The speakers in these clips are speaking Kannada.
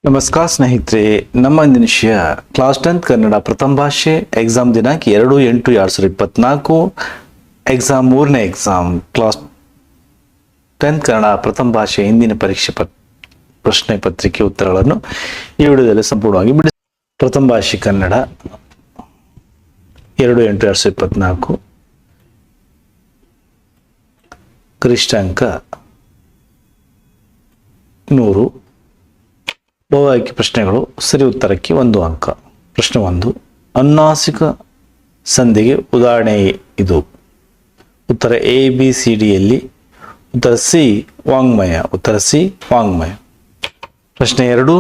ನಮಸ್ಕಾರ ಸ್ನೇಹಿತರೆ, ನಮ್ಮ ಇಂದಿನ ವಿಷಯ ಕ್ಲಾಸ್ 10th ಕನ್ನಡ ಪ್ರಥಮ ಭಾಷೆ ಎಕ್ಸಾಮ್ ದಿನಾಂಕ 2/8/2024 ಎಕ್ಸಾಮ್ 3ನೇ ಎಕ್ಸಾಮ್ ಕ್ಲಾಸ್ 10th ಕನ್ನಡ ಪ್ರಥಮ ಭಾಷೆ ಹಿಂದಿನ ಪರೀಕ್ಷೆ ಪ್ರಶ್ನೆ ಪತ್ರಿಕೆ ಉತ್ತರಗಳನ್ನು ಈ ವಿಡಿಯೋದಲ್ಲಿ ಸಂಪೂರ್ಣವಾಗಿ ಬಿಡಿಸಿ. ಪ್ರಥಮ ಭಾಷೆ ಕನ್ನಡ 2/8/2024 ಗರಿಷ್ಠ ಅಂಕ 100. ಬಹು ಆಯ್ಕೆ ಪ್ರಶ್ನೆಗಳು. ಸರಿ ಉತ್ತರಕ್ಕೆ 1 ಅಂಕ. ಪ್ರಶ್ನೆ 1, ಅನುನಾಸಿಕ ಸಂಧಿಗೆ ಉದಾಹರಣೆ ಇದು. ಉತ್ತರ ಎ ಬಿ ಸಿ ಡಿಯಲ್ಲಿ. ಉತ್ತರ ಸಿ ವಾಂಗ್ಮಯ. ಉತ್ತರ ಸಿ ವಾಂಗ್ಮಯ. ಪ್ರಶ್ನೆ 2,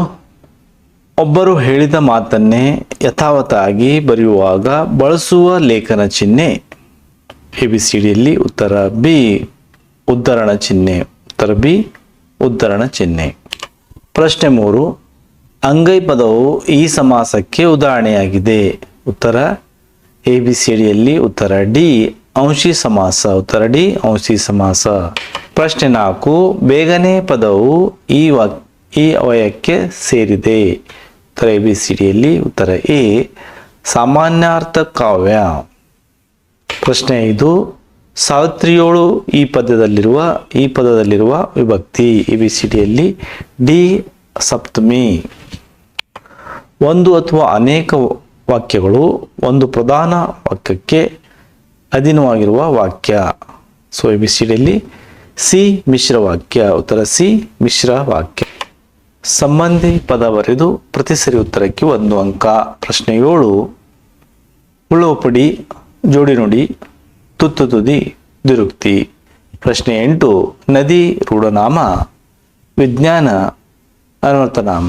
ಒಬ್ಬರು ಹೇಳಿದ ಮಾತನ್ನೇ ಯಥಾವತ್ತಾಗಿ ಬರೆಯುವಾಗ ಬಳಸುವ ಲೇಖನ ಚಿಹ್ನೆ ಎ ಬಿ ಸಿ ಡಿಯಲ್ಲಿ. ಉತ್ತರ ಬಿ ಉದ್ಧರಣ ಚಿಹ್ನೆ. ಉತ್ತರ ಬಿ ಉದ್ಧರಣ ಚಿಹ್ನೆ. ಪ್ರಶ್ನೆ 3, ಅಂಗೈ ಪದವು ಈ ಸಮಾಸಕ್ಕೆ ಉದಾಹರಣೆಯಾಗಿದೆ. ಉತ್ತರ ಎ ಬಿ ಸಿ ಡಿಯಲ್ಲಿ. ಉತ್ತರ ಡಿ ಅಂಶಿ ಸಮಾಸ. ಉತ್ತರ ಡಿ ಅಂಶಿ ಸಮಾಸ. ಪ್ರಶ್ನೆ 4, ಬೇಗನೆ ಪದವು ಈ ಅವಯಕ್ಕೆ ಸೇರಿದೆ. ಉತ್ತರ ಎ ಬಿ ಸಿ ಡಿಯಲ್ಲಿ. ಉತ್ತರ ಎ ಸಾಮಾನ್ಯಾರ್ಥ ಕಾವ್ಯ. ಪ್ರಶ್ನೆ 5, ಸಾವಿತ್ರಿಯೋಳು ಈ ಪದದಲ್ಲಿರುವ ವಿಭಕ್ತಿ ಎ ಬಿ ಸಿ ಡಿಯಲ್ಲಿ. ಡಿ ಸಪ್ತಮಿ. ಒಂದು ಅಥವಾ ಅನೇಕ ವಾಕ್ಯಗಳು ಒಂದು ಪ್ರಧಾನ ವಾಕ್ಯಕ್ಕೆ ಅಧೀನವಾಗಿರುವ ವಾಕ್ಯ. ಸೊ ಎ ಬಿ ಸಿ ಡಿಯಲ್ಲಿ ಸಿ ಮಿಶ್ರ ವಾಕ್ಯ. ಉತ್ತರ ಸಿ ಮಿಶ್ರ ವಾಕ್ಯ. ಸಂಬಂಧಿ ಪದ ಬರೆದು ಪ್ರತಿ ಸರಿ ಉತ್ತರಕ್ಕೆ 1 ಅಂಕ. ಪ್ರಶ್ನೆ 7, ಉಳುವಪಡಿ ಜೋಡಿ ನುಡಿ ತುತ್ತು ತುದಿ ದ್ವಿರುಕ್ತಿ. ಪ್ರಶ್ನೆ 8, ನದಿ ರೂಢನಾಮ ವಿಜ್ಞಾನ ಅನ್ವರ್ಥನಾಮ.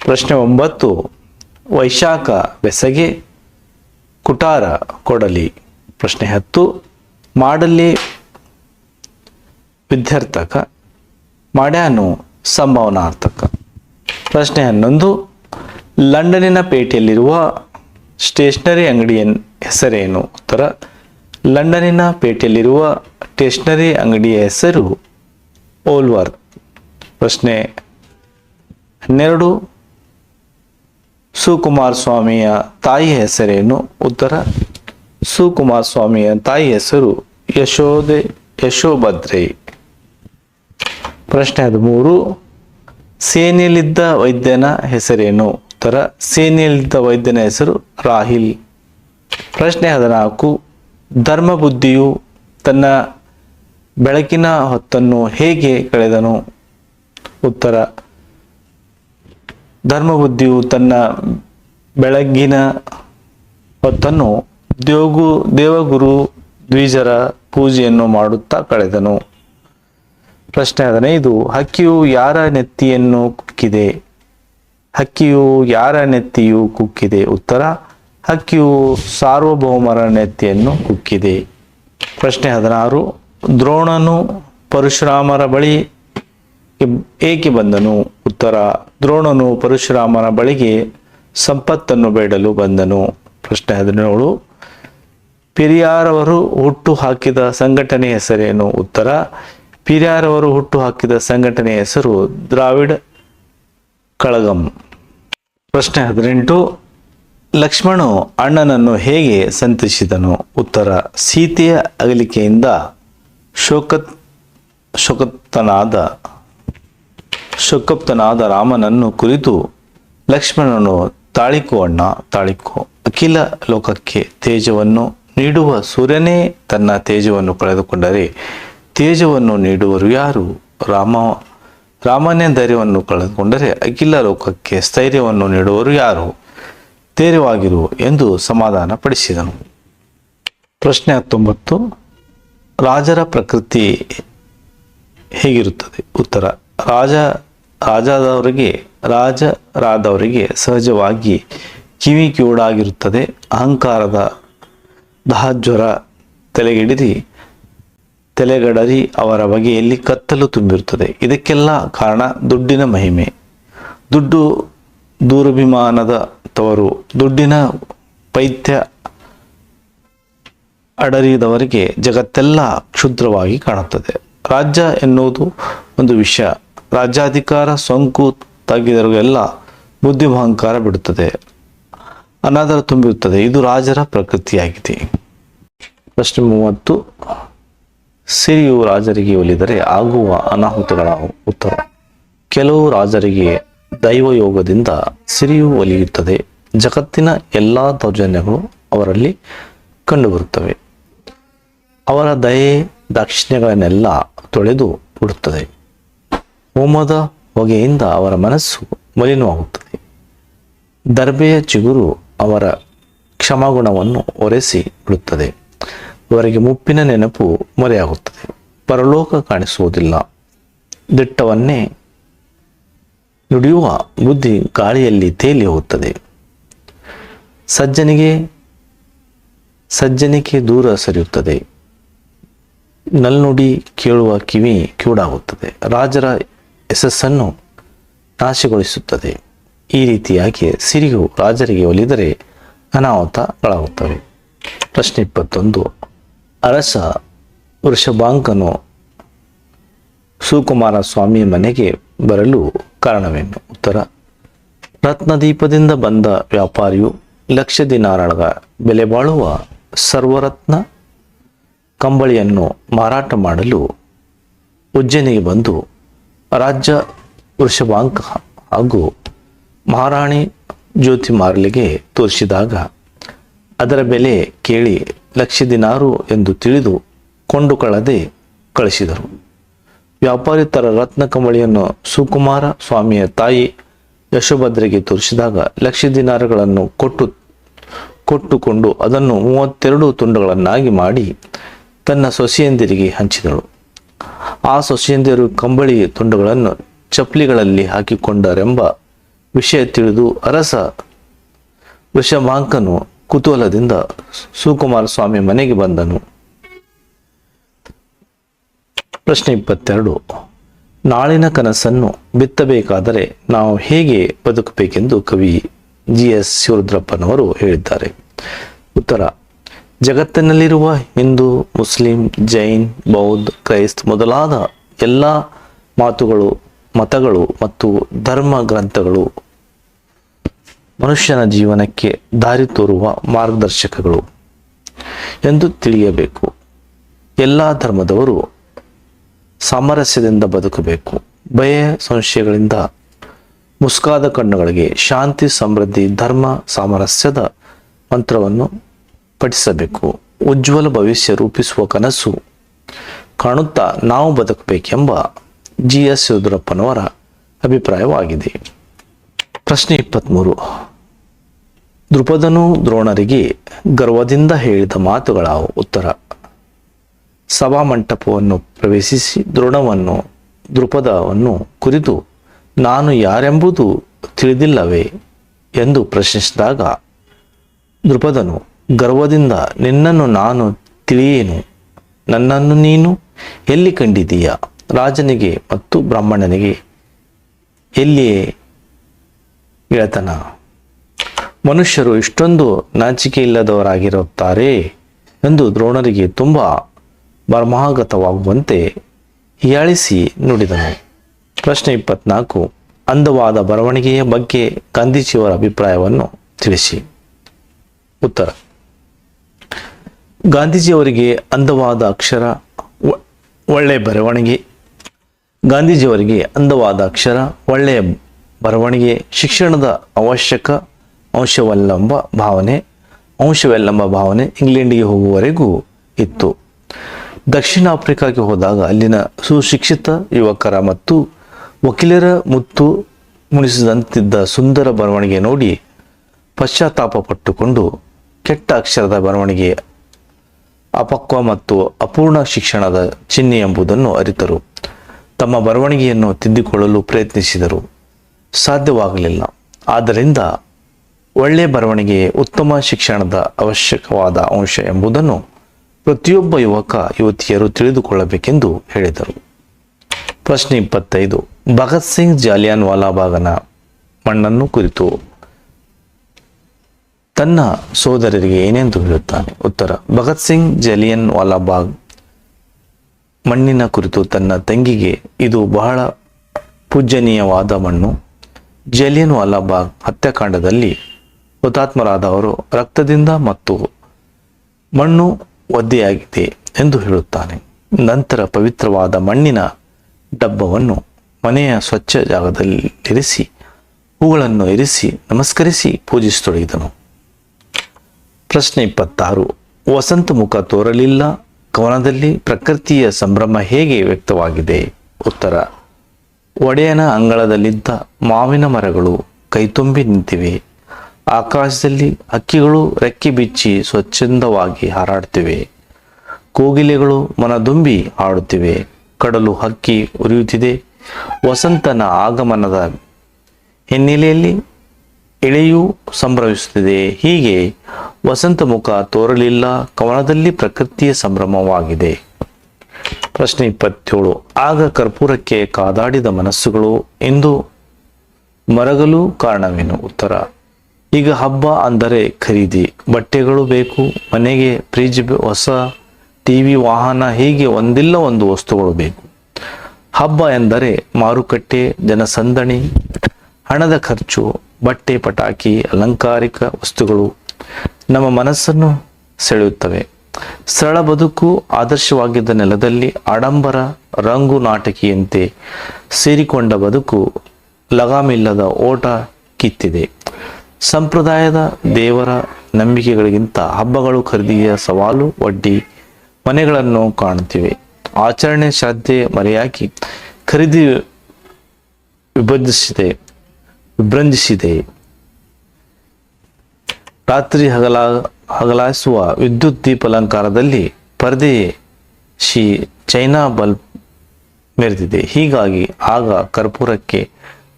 ಪ್ರಶ್ನೆ 9, ವೈಶಾಖ ಬೆಸಗೆ ಕುಟಾರ ಕೊಡಲಿ. ಪ್ರಶ್ನೆ 10, ಮಾಡಲಿ ವಿದ್ಯಾರ್ಥಕ ಮಾಡ್ಯಾನು ಸಂಭಾವನಾರ್ಥಕ. ಪ್ರಶ್ನೆ 11, ಲಂಡನಿನ ಪೇಟೆಯಲ್ಲಿರುವ ಸ್ಟೇಷನರಿ ಅಂಗಡಿಯ ಹೆಸರೇನು. ಉತ್ತರ ಲಂಡನಿನ ಪೇಟೆಯಲ್ಲಿರುವ ಸ್ಟೇಷನರಿ ಅಂಗಡಿಯ ಹೆಸರು ಓಲ್ವರ್ತ್. ಪ್ರಶ್ನೆ 12, ಸುಕುಮಾರಸ್ವಾಮಿಯ ತಾಯಿ ಹೆಸರೇನು. ಉತ್ತರ ಸುಕುಮಾರಸ್ವಾಮಿಯ ತಾಯಿ ಹೆಸರು ಯಶೋಭದ್ರೆ. ಪ್ರಶ್ನೆ 13, ಸೇನೆಯಲ್ಲಿದ್ದ ವೈದ್ಯನ ಹೆಸರೇನು. ಉತ್ತರ ಸೇನೆಯಲ್ಲಿದ್ದ ವೈದ್ಯನ ಹೆಸರು ರಾಹಿಲ್. ಪ್ರಶ್ನೆ 14, ಧರ್ಮ ಬುದ್ಧಿಯು ತನ್ನ ಬೆಳಕಿನ ಹೊತ್ತನ್ನು ಹೇಗೆ ಕಳೆದನು. ಉತ್ತರ ಧರ್ಮಬುದ್ಧಿಯು ತನ್ನ ಬೆಳಗಿನ ಹೊತ್ತನ್ನು ದೇವಗುರು ದ್ವಿಜರ ಪೂಜೆಯನ್ನು ಮಾಡುತ್ತಾ ಕಳೆದನು. ಪ್ರಶ್ನೆ 15, ಹಕ್ಕಿಯು ಯಾರ ನೆತ್ತಿಯನ್ನು ಕುಕ್ಕಿದೆ. ಹಕ್ಕಿಯು ಯಾರ ನೆತ್ತಿಯು ಕುಕ್ಕಿದೆ. ಉತ್ತರ ಹಕ್ಕಿಯು ಸಾರ್ವಭೌಮರ ನೆತ್ತಿಯನ್ನು ಕುಕ್ಕಿದೆ. ಪ್ರಶ್ನೆ 16, ದ್ರೋಣನು ಪರಶುರಾಮರ ಬಳಿ ಏಕೆ ಬಂದನು. ಉತ್ತರ ದ್ರೋಣನು ಪರಶುರಾಮನ ಬಳಿಗೆ ಸಂಪತ್ತನ್ನು ಬೇಡಲು ಬಂದನು. ಪ್ರಶ್ನೆ 17, ಪೆರಿಯಾರವರು ಹುಟ್ಟು ಹಾಕಿದ ಸಂಘಟನೆ ಹೆಸರೇನು. ಉತ್ತರ ಪೆರಿಯಾರವರು ಹುಟ್ಟು ಹಾಕಿದ ಸಂಘಟನೆಯ ಹೆಸರು ದ್ರಾವಿಡ ಕಳಗಂ. ಪ್ರಶ್ನೆ 18, ಲಕ್ಷ್ಮಣನು ಅಣ್ಣನನ್ನು ಹೇಗೆ ಸಂತೈಸಿದನು. ಉತ್ತರ ಸೀತೆಯ ಅಗಲಿಕೆಯಿಂದ ಶೋಕಪ್ತನಾದ ರಾಮನನ್ನು ಕುರಿತು ಲಕ್ಷ್ಮಣನು ತಾಳಿಕೋ ಅಣ್ಣ ತಾಳಿಕೋ, ಅಖಿಲ ಲೋಕಕ್ಕೆ ತೇಜವನ್ನು ನೀಡುವ ಸೂರ್ಯನೇ ತನ್ನ ತೇಜವನ್ನು ಕಳೆದುಕೊಂಡರೆ ತೇಜವನ್ನು ನೀಡುವರು ಯಾರು. ರಾಮನೇ ಧೈರ್ಯವನ್ನು ಕಳೆದುಕೊಂಡರೆ ಅಖಿಲ ಲೋಕಕ್ಕೆ ಸ್ಥೈರ್ಯವನ್ನು ನೀಡುವರು ಯಾರು. ಧೈರ್ಯವಾಗಿರು ಎಂದು ಸಮಾಧಾನ ಪಡಿಸಿದನು. ಪ್ರಶ್ನೆ 19, ರಾಜರ ಪ್ರಕೃತಿ ಹೇಗಿರುತ್ತದೆ. ಉತ್ತರ ರಾಜರಾದವರಿಗೆ ಸಹಜವಾಗಿ ಕಿವಿ ಕಿವುಡಾಗಿರುತ್ತದೆ. ಅಹಂಕಾರದ ದಹಜ್ವರ ತಲೆಗಡರಿ ಅವರ ಬಗೆಯಲ್ಲಿ ಕತ್ತಲು ತುಂಬಿರುತ್ತದೆ. ಇದಕ್ಕೆಲ್ಲ ಕಾರಣ ದುಡ್ಡಿನ ಮಹಿಮೆ. ದುಡ್ಡು ದುರಭಿಮಾನದ ತವರು. ದುಡ್ಡಿನ ಪೈತ್ಯ ಅಡರಿದವರಿಗೆ ಜಗತ್ತೆಲ್ಲ ಕ್ಷುದ್ರವಾಗಿ ಕಾಣುತ್ತದೆ. ರಾಜ್ಯ ಎನ್ನುವುದು ಒಂದು ವಿಷ. ರಾಜ್ಯಾಧಿಕಾರ ಸೋಂಕು ತಗ್ಗಿದವರಿಗೆಲ್ಲ ಬುದ್ಧಿಮಹಂಕಾರ ಬಿಡುತ್ತದೆ, ಅನಾದರ ತುಂಬಿರುತ್ತದೆ. ಇದು ರಾಜರ ಪ್ರಕೃತಿಯಾಗಿದೆ. ಪ್ರಶ್ನೆ 30. ಸಿರಿಯು ರಾಜರಿಗೆ ಒಲಿದರೆ ಆಗುವ ಅನಾಹುತಗಳಾವು? ಉತ್ತರ: ಕೆಲವು ರಾಜರಿಗೆ ದೈವಯೋಗದಿಂದ ಸಿರಿಯು ಒಲಿಯುತ್ತದೆ. ಜಗತ್ತಿನ ಎಲ್ಲ ದೌರ್ಜನ್ಯಗಳು ಅವರಲ್ಲಿ ಕಂಡುಬರುತ್ತವೆ. ಅವರ ದಯೆ ದಾಕ್ಷಿಣ್ಯಗಳನ್ನೆಲ್ಲ ತೊಳೆದು ಬಿಡುತ್ತದೆ. ಹೋಮದ ಹೊಗೆಯಿಂದ ಅವರ ಮನಸ್ಸು ಮಲಿನವಾಗುತ್ತದೆ. ದರ್ಬೆಯ ಚಿಗುರು ಅವರ ಕ್ಷಮಾಗುಣವನ್ನು ಒರೆಸಿ ಬಿಡುತ್ತದೆ. ಇವರಿಗೆ ಮುಪ್ಪಿನ ನೆನಪು ಮರೆಯಾಗುತ್ತದೆ. ಪರಲೋಕ ಕಾಣಿಸುವುದಿಲ್ಲ. ದಿಟ್ಟವನ್ನೇ ನುಡಿಯುವ ಬುದ್ಧಿ ಗಾಳಿಯಲ್ಲಿ ತೇಲಿ ಹೋಗುತ್ತದೆ. ಸಜ್ಜನಿಕೆ ದೂರ ಸರಿಯುತ್ತದೆ. ನಲ್ನುಡಿ ಕೇಳುವ ಕಿವಿ ಕಿವುಡಾಗುತ್ತದೆ. ರಾಜರ ಯಶಸ್ಸನ್ನು ನಾಶಗೊಳಿಸುತ್ತದೆ. ಈ ರೀತಿಯಾಗಿ ಸಿರಿಯು ರಾಜರಿಗೆ ಒಲಿದರೆ ಅನಾಹುತಗಳಾಗುತ್ತವೆ. ಪ್ರಶ್ನೆ 21. ಅರಸ ವೃಷಭಾಂಕನು ಸುಕುಮಾರ ಸ್ವಾಮಿಯ ಮನೆಗೆ ಬರಲು ಕಾರಣವೇನು? ಉತ್ತರ: ರತ್ನದೀಪದಿಂದ ಬಂದ ವ್ಯಾಪಾರಿಯು ಲಕ್ಷ ದಿನಾರಗಳ ಬೆಲೆ ಬಾಳುವ ಸರ್ವರತ್ನ ಕಂಬಳಿಯನ್ನು ಮಾರಾಟ ಮಾಡಲು ಉಜ್ಜಯಿನಿಗೆ ಬಂದು ರಾಜ್ಯ ವೃಷಭಾಂಕ ಹಾಗೂ ಮಹಾರಾಣಿ ಜ್ಯೋತಿಮಾರ್ಲಿಗೆ ತೋರಿಸಿದಾಗ ಅದರ ಬೆಲೆ ಕೇಳಿ ಲಕ್ಷ ದಿನಾರು ಎಂದು ತಿಳಿದು ಕೊಂಡುಕೊಳ್ಳದೆ ಕಳಿಸಿದರು. ವ್ಯಾಪಾರಿ ತರ ರತ್ನ ಕಂಬಳಿಯನ್ನು ಸುಕುಮಾರ ಸ್ವಾಮಿಯ ತಾಯಿ ಯಶೋಭದ್ರೆಗೆ ತೋರಿಸಿದಾಗ ಲಕ್ಷ ದಿನಾರಗಳನ್ನು ಕೊಟ್ಟುಕೊಂಡು ಅದನ್ನು 32 ತುಂಡುಗಳನ್ನಾಗಿ ಮಾಡಿ ತನ್ನ ಸೊಸೆಯಂದಿರಿಗೆ ಹಂಚಿದಳು. ಆ ಸೊಸೆಯಂದಿರು ಕಂಬಳಿ ತುಂಡುಗಳನ್ನು ಚಪ್ಪಲಿಗಳಲ್ಲಿ ಹಾಕಿಕೊಂಡರೆಂಬ ವಿಷಯ ತಿಳಿದು ಅರಸ ವೃಷಭಾಂಕನು ಕುತೂಹಲದಿಂದ ಸುಕುಮಾರ ಸ್ವಾಮಿ ಮನೆಗೆ ಬಂದನು. ಪ್ರಶ್ನೆ 22. ನಾಳಿನ ಕನಸನ್ನು ಬಿತ್ತಬೇಕಾದರೆ ನಾವು ಹೇಗೆ ಬದುಕಬೇಕೆಂದು ಕವಿ GS ಶಿವರುದ್ರಪ್ಪನವರು ಹೇಳಿದ್ದಾರೆ? ಉತ್ತರ: ಜಗತ್ತಿನಲ್ಲಿರುವ ಹಿಂದೂ, ಮುಸ್ಲಿಂ, ಜೈನ್, ಬೌದ್ಧ, ಕ್ರೈಸ್ತ ಮೊದಲಾದ ಎಲ್ಲ ಮತಗಳು ಮತ್ತು ಧರ್ಮ ಗ್ರಂಥಗಳು ಮನುಷ್ಯನ ಜೀವನಕ್ಕೆ ದಾರಿ ತೋರುವ ಮಾರ್ಗದರ್ಶಕಗಳು ಎಂದು ತಿಳಿಯಬೇಕು. ಎಲ್ಲ ಧರ್ಮದವರು ಸಾಮರಸ್ಯದಿಂದ ಬದುಕಬೇಕು. ಭಯ ಸಂಶಯಗಳಿಂದ ಮುಸ್ಕಾದ ಕಣ್ಣುಗಳಿಗೆ ಶಾಂತಿ, ಸಮೃದ್ಧಿ, ಧರ್ಮ, ಸಾಮರಸ್ಯದ ಮಂತ್ರವನ್ನು ಪಠಿಸಬೇಕು. ಉಜ್ವಲ ಭವಿಷ್ಯ ರೂಪಿಸುವ ಕನಸು ಕಾಣುತ್ತಾ ನಾವು ಬದುಕಬೇಕೆಂಬ GS ಶಿವರುದ್ರಪ್ಪನವರ ಅಭಿಪ್ರಾಯವಾಗಿದೆ. ಪ್ರಶ್ನೆ 23. ದ್ರುಪದನು ದ್ರೋಣರಿಗೆ ಗರ್ವದಿಂದ ಹೇಳಿದ ಮಾತುಗಳಾವು? ಉತ್ತರ: ಸಭಾಮಂಟಪವನ್ನು ಪ್ರವೇಶಿಸಿ ದ್ರುಪದವನ್ನು ಕುರಿತು ನಾನು ಯಾರೆಂಬುದು ತಿಳಿದಿಲ್ಲವೇ ಎಂದು ಪ್ರಶ್ನಿಸಿದಾಗ ದ್ರುಪದನು ಗರ್ವದಿಂದ ನಿನ್ನನ್ನು ನಾನು ತಿಳಿಯೇನು, ನನ್ನನ್ನು ನೀನು ಎಲ್ಲಿ ಕಂಡಿದ್ದೀಯಾ? ರಾಜನಿಗೆ ಮತ್ತು ಬ್ರಾಹ್ಮಣನಿಗೆ ಎಲ್ಲಿಯೇ ಗೆಳೆತನ? ಮನುಷ್ಯರು ಇಷ್ಟೊಂದು ನಾಚಿಕೆ ಇಲ್ಲದವರಾಗಿರುತ್ತಾರೆ ಎಂದು ದ್ರೋಣರಿಗೆ ತುಂಬ ಮರ್ಮಾಗತವಾಗುವಂತೆ ಹೀಯಾಳಿಸಿ ನುಡಿದನು. ಪ್ರಶ್ನೆ 24. ಅಂದವಾದ ಬರವಣಿಗೆಯ ಬಗ್ಗೆ ಗಾಂಧೀಜಿಯವರ ಅಭಿಪ್ರಾಯವನ್ನು ತಿಳಿಸಿ. ಉತ್ತರ: ಗಾಂಧೀಜಿಯವರಿಗೆ ಅಂದವಾದ ಅಕ್ಷರ ಒಳ್ಳೆಯ ಬರವಣಿಗೆ ಶಿಕ್ಷಣದ ಅವಶ್ಯಕ ಅಂಶವಲ್ಲೆಂಬ ಭಾವನೆ ಇಂಗ್ಲೆಂಡಿಗೆ ಹೋಗುವವರೆಗೂ ಇತ್ತು. ದಕ್ಷಿಣ ಆಫ್ರಿಕಾಗೆ ಹೋದಾಗ ಅಲ್ಲಿನ ಸುಶಿಕ್ಷಿತ ಯುವಕರ ಮತ್ತು ವಕೀಲರ ಮುತ್ತು ಮುನಿಸಿದಂತಿದ್ದ ಸುಂದರ ಬರವಣಿಗೆ ನೋಡಿ ಪಶ್ಚಾತ್ತಾಪ ಪಟ್ಟುಕೊಂಡು ಕೆಟ್ಟ ಅಕ್ಷರದ ಬರವಣಿಗೆ ಅಪಕ್ವ ಮತ್ತು ಅಪೂರ್ಣ ಶಿಕ್ಷಣದ ಚಿಹ್ನೆ ಎಂಬುದನ್ನು ಅರಿತರು. ತಮ್ಮ ಬರವಣಿಗೆಯನ್ನು ತಿದ್ದಿಕೊಳ್ಳಲು ಪ್ರಯತ್ನಿಸಿದರು. ಸಾಧ್ಯವಾಗಲಿಲ್ಲ. ಆದ್ದರಿಂದ ಒಳ್ಳೆಯ ಬರವಣಿಗೆ ಉತ್ತಮ ಶಿಕ್ಷಣದ ಅವಶ್ಯಕವಾದ ಅಂಶ ಎಂಬುದನ್ನು ಪ್ರತಿಯೊಬ್ಬ ಯುವಕ ಯುವತಿಯರು ತಿಳಿದುಕೊಳ್ಳಬೇಕೆಂದು ಹೇಳಿದರು. ಪ್ರಶ್ನೆ 25. ಭಗತ್ ಸಿಂಗ್ ಜಾಲಿಯನ್ ವಾಲಾಬಾಗನ ಮಣ್ಣನ್ನು ಕುರಿತು ತನ್ನ ಸೋದರರಿಗೆ ಏನೆಂದು ಹೇಳುತ್ತಾನೆ? ಉತ್ತರ: ಭಗತ್ ಸಿಂಗ್ ಜಾಲಿಯನ್ ವಾಲಾಬಾಗ್ ಮಣ್ಣಿನ ಕುರಿತು ತನ್ನ ತಂಗಿಗೆ ಇದು ಬಹಳ ಪೂಜ್ಯನೀಯವಾದ ಮಣ್ಣು. ಜಲಿಯನ್ ವಾಲಾಬಾಗ್ ಹತ್ಯಾಕಾಂಡದಲ್ಲಿ ಹುತಾತ್ಮರಾದವರು ರಕ್ತದಿಂದ ಮತ್ತು ಮಣ್ಣು ಒದ್ದೆಯಾಗಿದೆ ಎಂದು ಹೇಳುತ್ತಾನೆ. ನಂತರ ಪವಿತ್ರವಾದ ಮಣ್ಣಿನ ಡಬ್ಬವನ್ನು ಮನೆಯ ಸ್ವಚ್ಛ ಜಾಗದಲ್ಲಿರಿಸಿ ಹೂಗಳನ್ನು ಇರಿಸಿ ನಮಸ್ಕರಿಸಿ ಪೂಜಿಸತೊಡಗಿದನು. ಪ್ರಶ್ನೆ 26. ವಸಂತ ಮುಖ ತೋರಲಿಲ್ಲ ಕವನದಲ್ಲಿ ಪ್ರಕೃತಿಯ ಸಂಭ್ರಮ ಹೇಗೆ ವ್ಯಕ್ತವಾಗಿದೆ? ಉತ್ತರ: ಒಡೆಯನ ಅಂಗಳದಲ್ಲಿದ್ದ ಮಾವಿನ ಮರಗಳು ಕೈತುಂಬಿ ನಿಂತಿವೆ. ಆಕಾಶದಲ್ಲಿ ಹಕ್ಕಿಗಳು ರೆಕ್ಕೆ ಬಿಚ್ಚಿ ಸ್ವಚ್ಛಂದವಾಗಿ ಹಾರಾಡುತ್ತಿವೆ. ಕೋಗಿಲೆಗಳು ಮನದುಂಬಿ ಹಾಡುತ್ತಿವೆ. ಕಡಲು ಹಕ್ಕಿ ಉರಿಯುತ್ತಿದೆ. ವಸಂತನ ಆಗಮನದ ಹಿನ್ನೆಲೆಯಲ್ಲಿ ಎಳೆಯೂ ಸಂಭ್ರಮಿಸುತ್ತಿದೆ. ಹೀಗೆ ವಸಂತ ಮುಖ ತೋರಲಿಲ್ಲ ಕವನದಲ್ಲಿ ಪ್ರಕೃತಿಯ ಸಂಭ್ರಮವಾಗಿದೆ. ಪ್ರಶ್ನೆ 27. ಆಗ ಕರ್ಪೂರಕ್ಕೆ ಕಾದಾಡಿದ ಮನಸ್ಸುಗಳು ಇಂದು ಮರಗಲು ಕಾರಣವೇನು? ಉತ್ತರ: ಈಗ ಹಬ್ಬ ಅಂದರೆ ಖರೀದಿ, ಬಟ್ಟೆಗಳು ಬೇಕು, ಮನೆಗೆ ಫ್ರಿಜ್, ಹೊಸ ಟಿವಿ, ವಾಹನ, ಹೀಗೆ ಒಂದಿಲ್ಲ ಒಂದು ವಸ್ತುಗಳು ಬೇಕು. ಹಬ್ಬ ಎಂದರೆ ಮಾರುಕಟ್ಟೆ, ಜನಸಂದಣಿ, ಹಣದ ಖರ್ಚು, ಬಟ್ಟೆ, ಪಟಾಕಿ, ಅಲಂಕಾರಿಕ ವಸ್ತುಗಳು ನಮ್ಮ ಮನಸ್ಸನ್ನು ಸೆಳೆಯುತ್ತವೆ. ಸರಳ ಬದುಕು ಆದರ್ಶವಾಗಿದ್ದ ನೆಲದಲ್ಲಿ ಆಡಂಬರ, ರಂಗು ನಾಟಕಿಯಂತೆ ಸೇರಿಕೊಂಡ ಬದುಕು ಲಗಾಮಿಲ್ಲದ ಓಟ ಕಿತ್ತಿದೆ. ಸಂಪ್ರದಾಯದ ದೇವರ ನಂಬಿಕೆಗಳಿಗಿಂತ ಹಬ್ಬಗಳು ಖರೀದಿಯ ಸವಾಲು ಒಡ್ಡಿ ಮನೆಗಳನ್ನು ಕಾಣುತ್ತಿವೆ. ಆಚರಣೆ ಶ್ರದ್ಧೆ ಮರೆಯಾಗಿ ಖರೀದಿ ವಿಭ್ರಂಜಿಸಿದೆ. ರಾತ್ರಿ ಹಗಲಾಯಿಸುವ ವಿದ್ಯುತ್ ದೀಪಾಲಂಕಾರದಲ್ಲಿ ಪರದೇಶಿ ಚೈನಾ ಬಲ್ಬ್ ಮೆರೆದಿದೆ. ಹೀಗಾಗಿ ಆಗ ಕರ್ಪೂರಕ್ಕೆ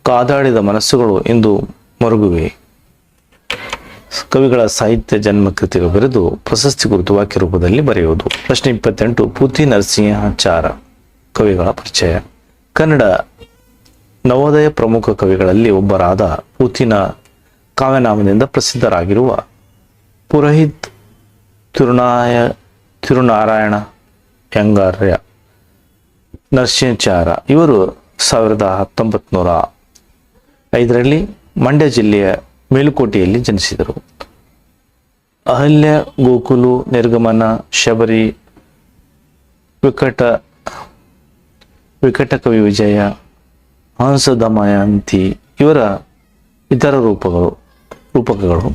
ಕಾದಾಡಿದ ಮನಸ್ಸುಗಳು ಇಂದು ಮರುಗುವೆ. ಕವಿಗಳ ಸಾಹಿತ್ಯ ಜನ್ಮ ಕೃತಿಗಳು ಬರೆದು ಪ್ರಶಸ್ತಿ ಕುರಿತು ವಾಕ್ಯ ರೂಪದಲ್ಲಿ ಬರೆಯುವುದು. ಪ್ರಶ್ನೆ 28. ಪೂತಿ ನರಸಿಂಹಾಚಾರ ಕವಿಗಳ ಪರಿಚಯ. ಕನ್ನಡ ನವೋದಯ ಪ್ರಮುಖ ಕವಿಗಳಲ್ಲಿ ಒಬ್ಬರಾದ ಪೂತಿನ ಕಾವ್ಯನಾಮದಿಂದ ಪ್ರಸಿದ್ಧರಾಗಿರುವ ಪುರೋಹಿತ್ ತಿರುನಾರಾಯಣ ಯಂಗಾರ್ಯ ನರಸಿಂಹಾಚಾರ ಇವರು 1905 ಮಂಡ್ಯ ಜಿಲ್ಲೆಯ ಮೇಲುಕೋಟೆಯಲ್ಲಿ ಜನಿಸಿದರು. ಅಹಲ್ಯ, ಗೋಕುಲು, ನಿರ್ಗಮನ, ಶಬರಿ, ವಿಕಟಕವಿ ವಿಜಯ, ಹಂಸದಮಯಂತಿ ಇವರ ಇತರ ರೂಪಕಗಳು.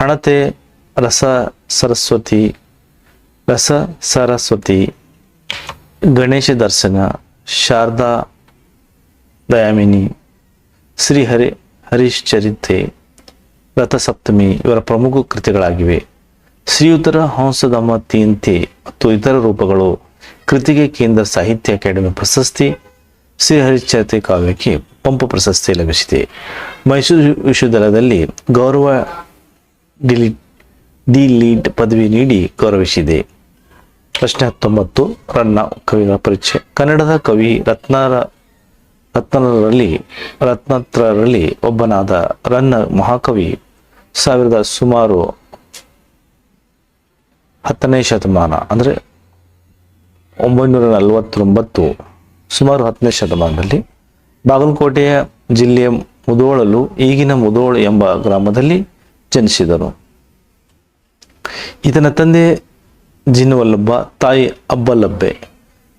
ಹಣತೆ, ರಸ ಸರಸ್ವತಿ, ಗಣೇಶ ದರ್ಶನ, ಶಾರದಾ ದಯಾಮಿನಿ, ಶ್ರೀ ಹರಿಶ್ಚರಿತೆ, ರಥಸಪ್ತಮಿ ಇವರ ಪ್ರಮುಖ ಕೃತಿಗಳಾಗಿವೆ. ಶ್ರೀಯುತರ ಹಂಸದಮಯಂತಿ ಮತ್ತು ಇತರ ರೂಪಗಳು ಕೃತಿಗೆ ಕೇಂದ್ರ ಸಾಹಿತ್ಯ ಅಕಾಡೆಮಿ ಪ್ರಶಸ್ತಿ, ಶ್ರೀ ಹರಿಶ್ಚರಿತೆ ಕಾವ್ಯಕ್ಕೆ ಪಂಪ ಪ್ರಶಸ್ತಿ ಲಭಿಸಿದೆ. ಮೈಸೂರು ವಿಶ್ವವಿದ್ಯಾಲಯದಲ್ಲಿ ಗೌರವ ಡಿ.ಲಿಟ್ ಪದವಿ ನೀಡಿ ಗೌರವಿಸಿದೆ. ಪ್ರಶ್ನೆ 19. ರನ್ನ ಕವಿಗಳ ಪರಿಚಯ. ಕನ್ನಡದ ಕವಿ ರತ್ನತ್ರರಲ್ಲಿ ಒಬ್ಬನಾದ ರನ್ನ ಮಹಾಕವಿ ಸುಮಾರು 10ನೇ ಶತಮಾನ ಅಂದರೆ 949 ಸುಮಾರು 10ನೇ ಶತಮಾನದಲ್ಲಿ ಬಾಗಲಕೋಟೆಯ ಜಿಲ್ಲೆಯ ಮುಧೋಳಲು ಈಗಿನ ಮುಧೋಳ ಎಂಬ ಗ್ರಾಮದಲ್ಲಿ ಜನಿಸಿದನು. ಈತನ ತಂದೆ ಜಿನವಲ್ಲಭ, ತಾಯಿ ಅಬ್ಬಲಬ್ಬೆ.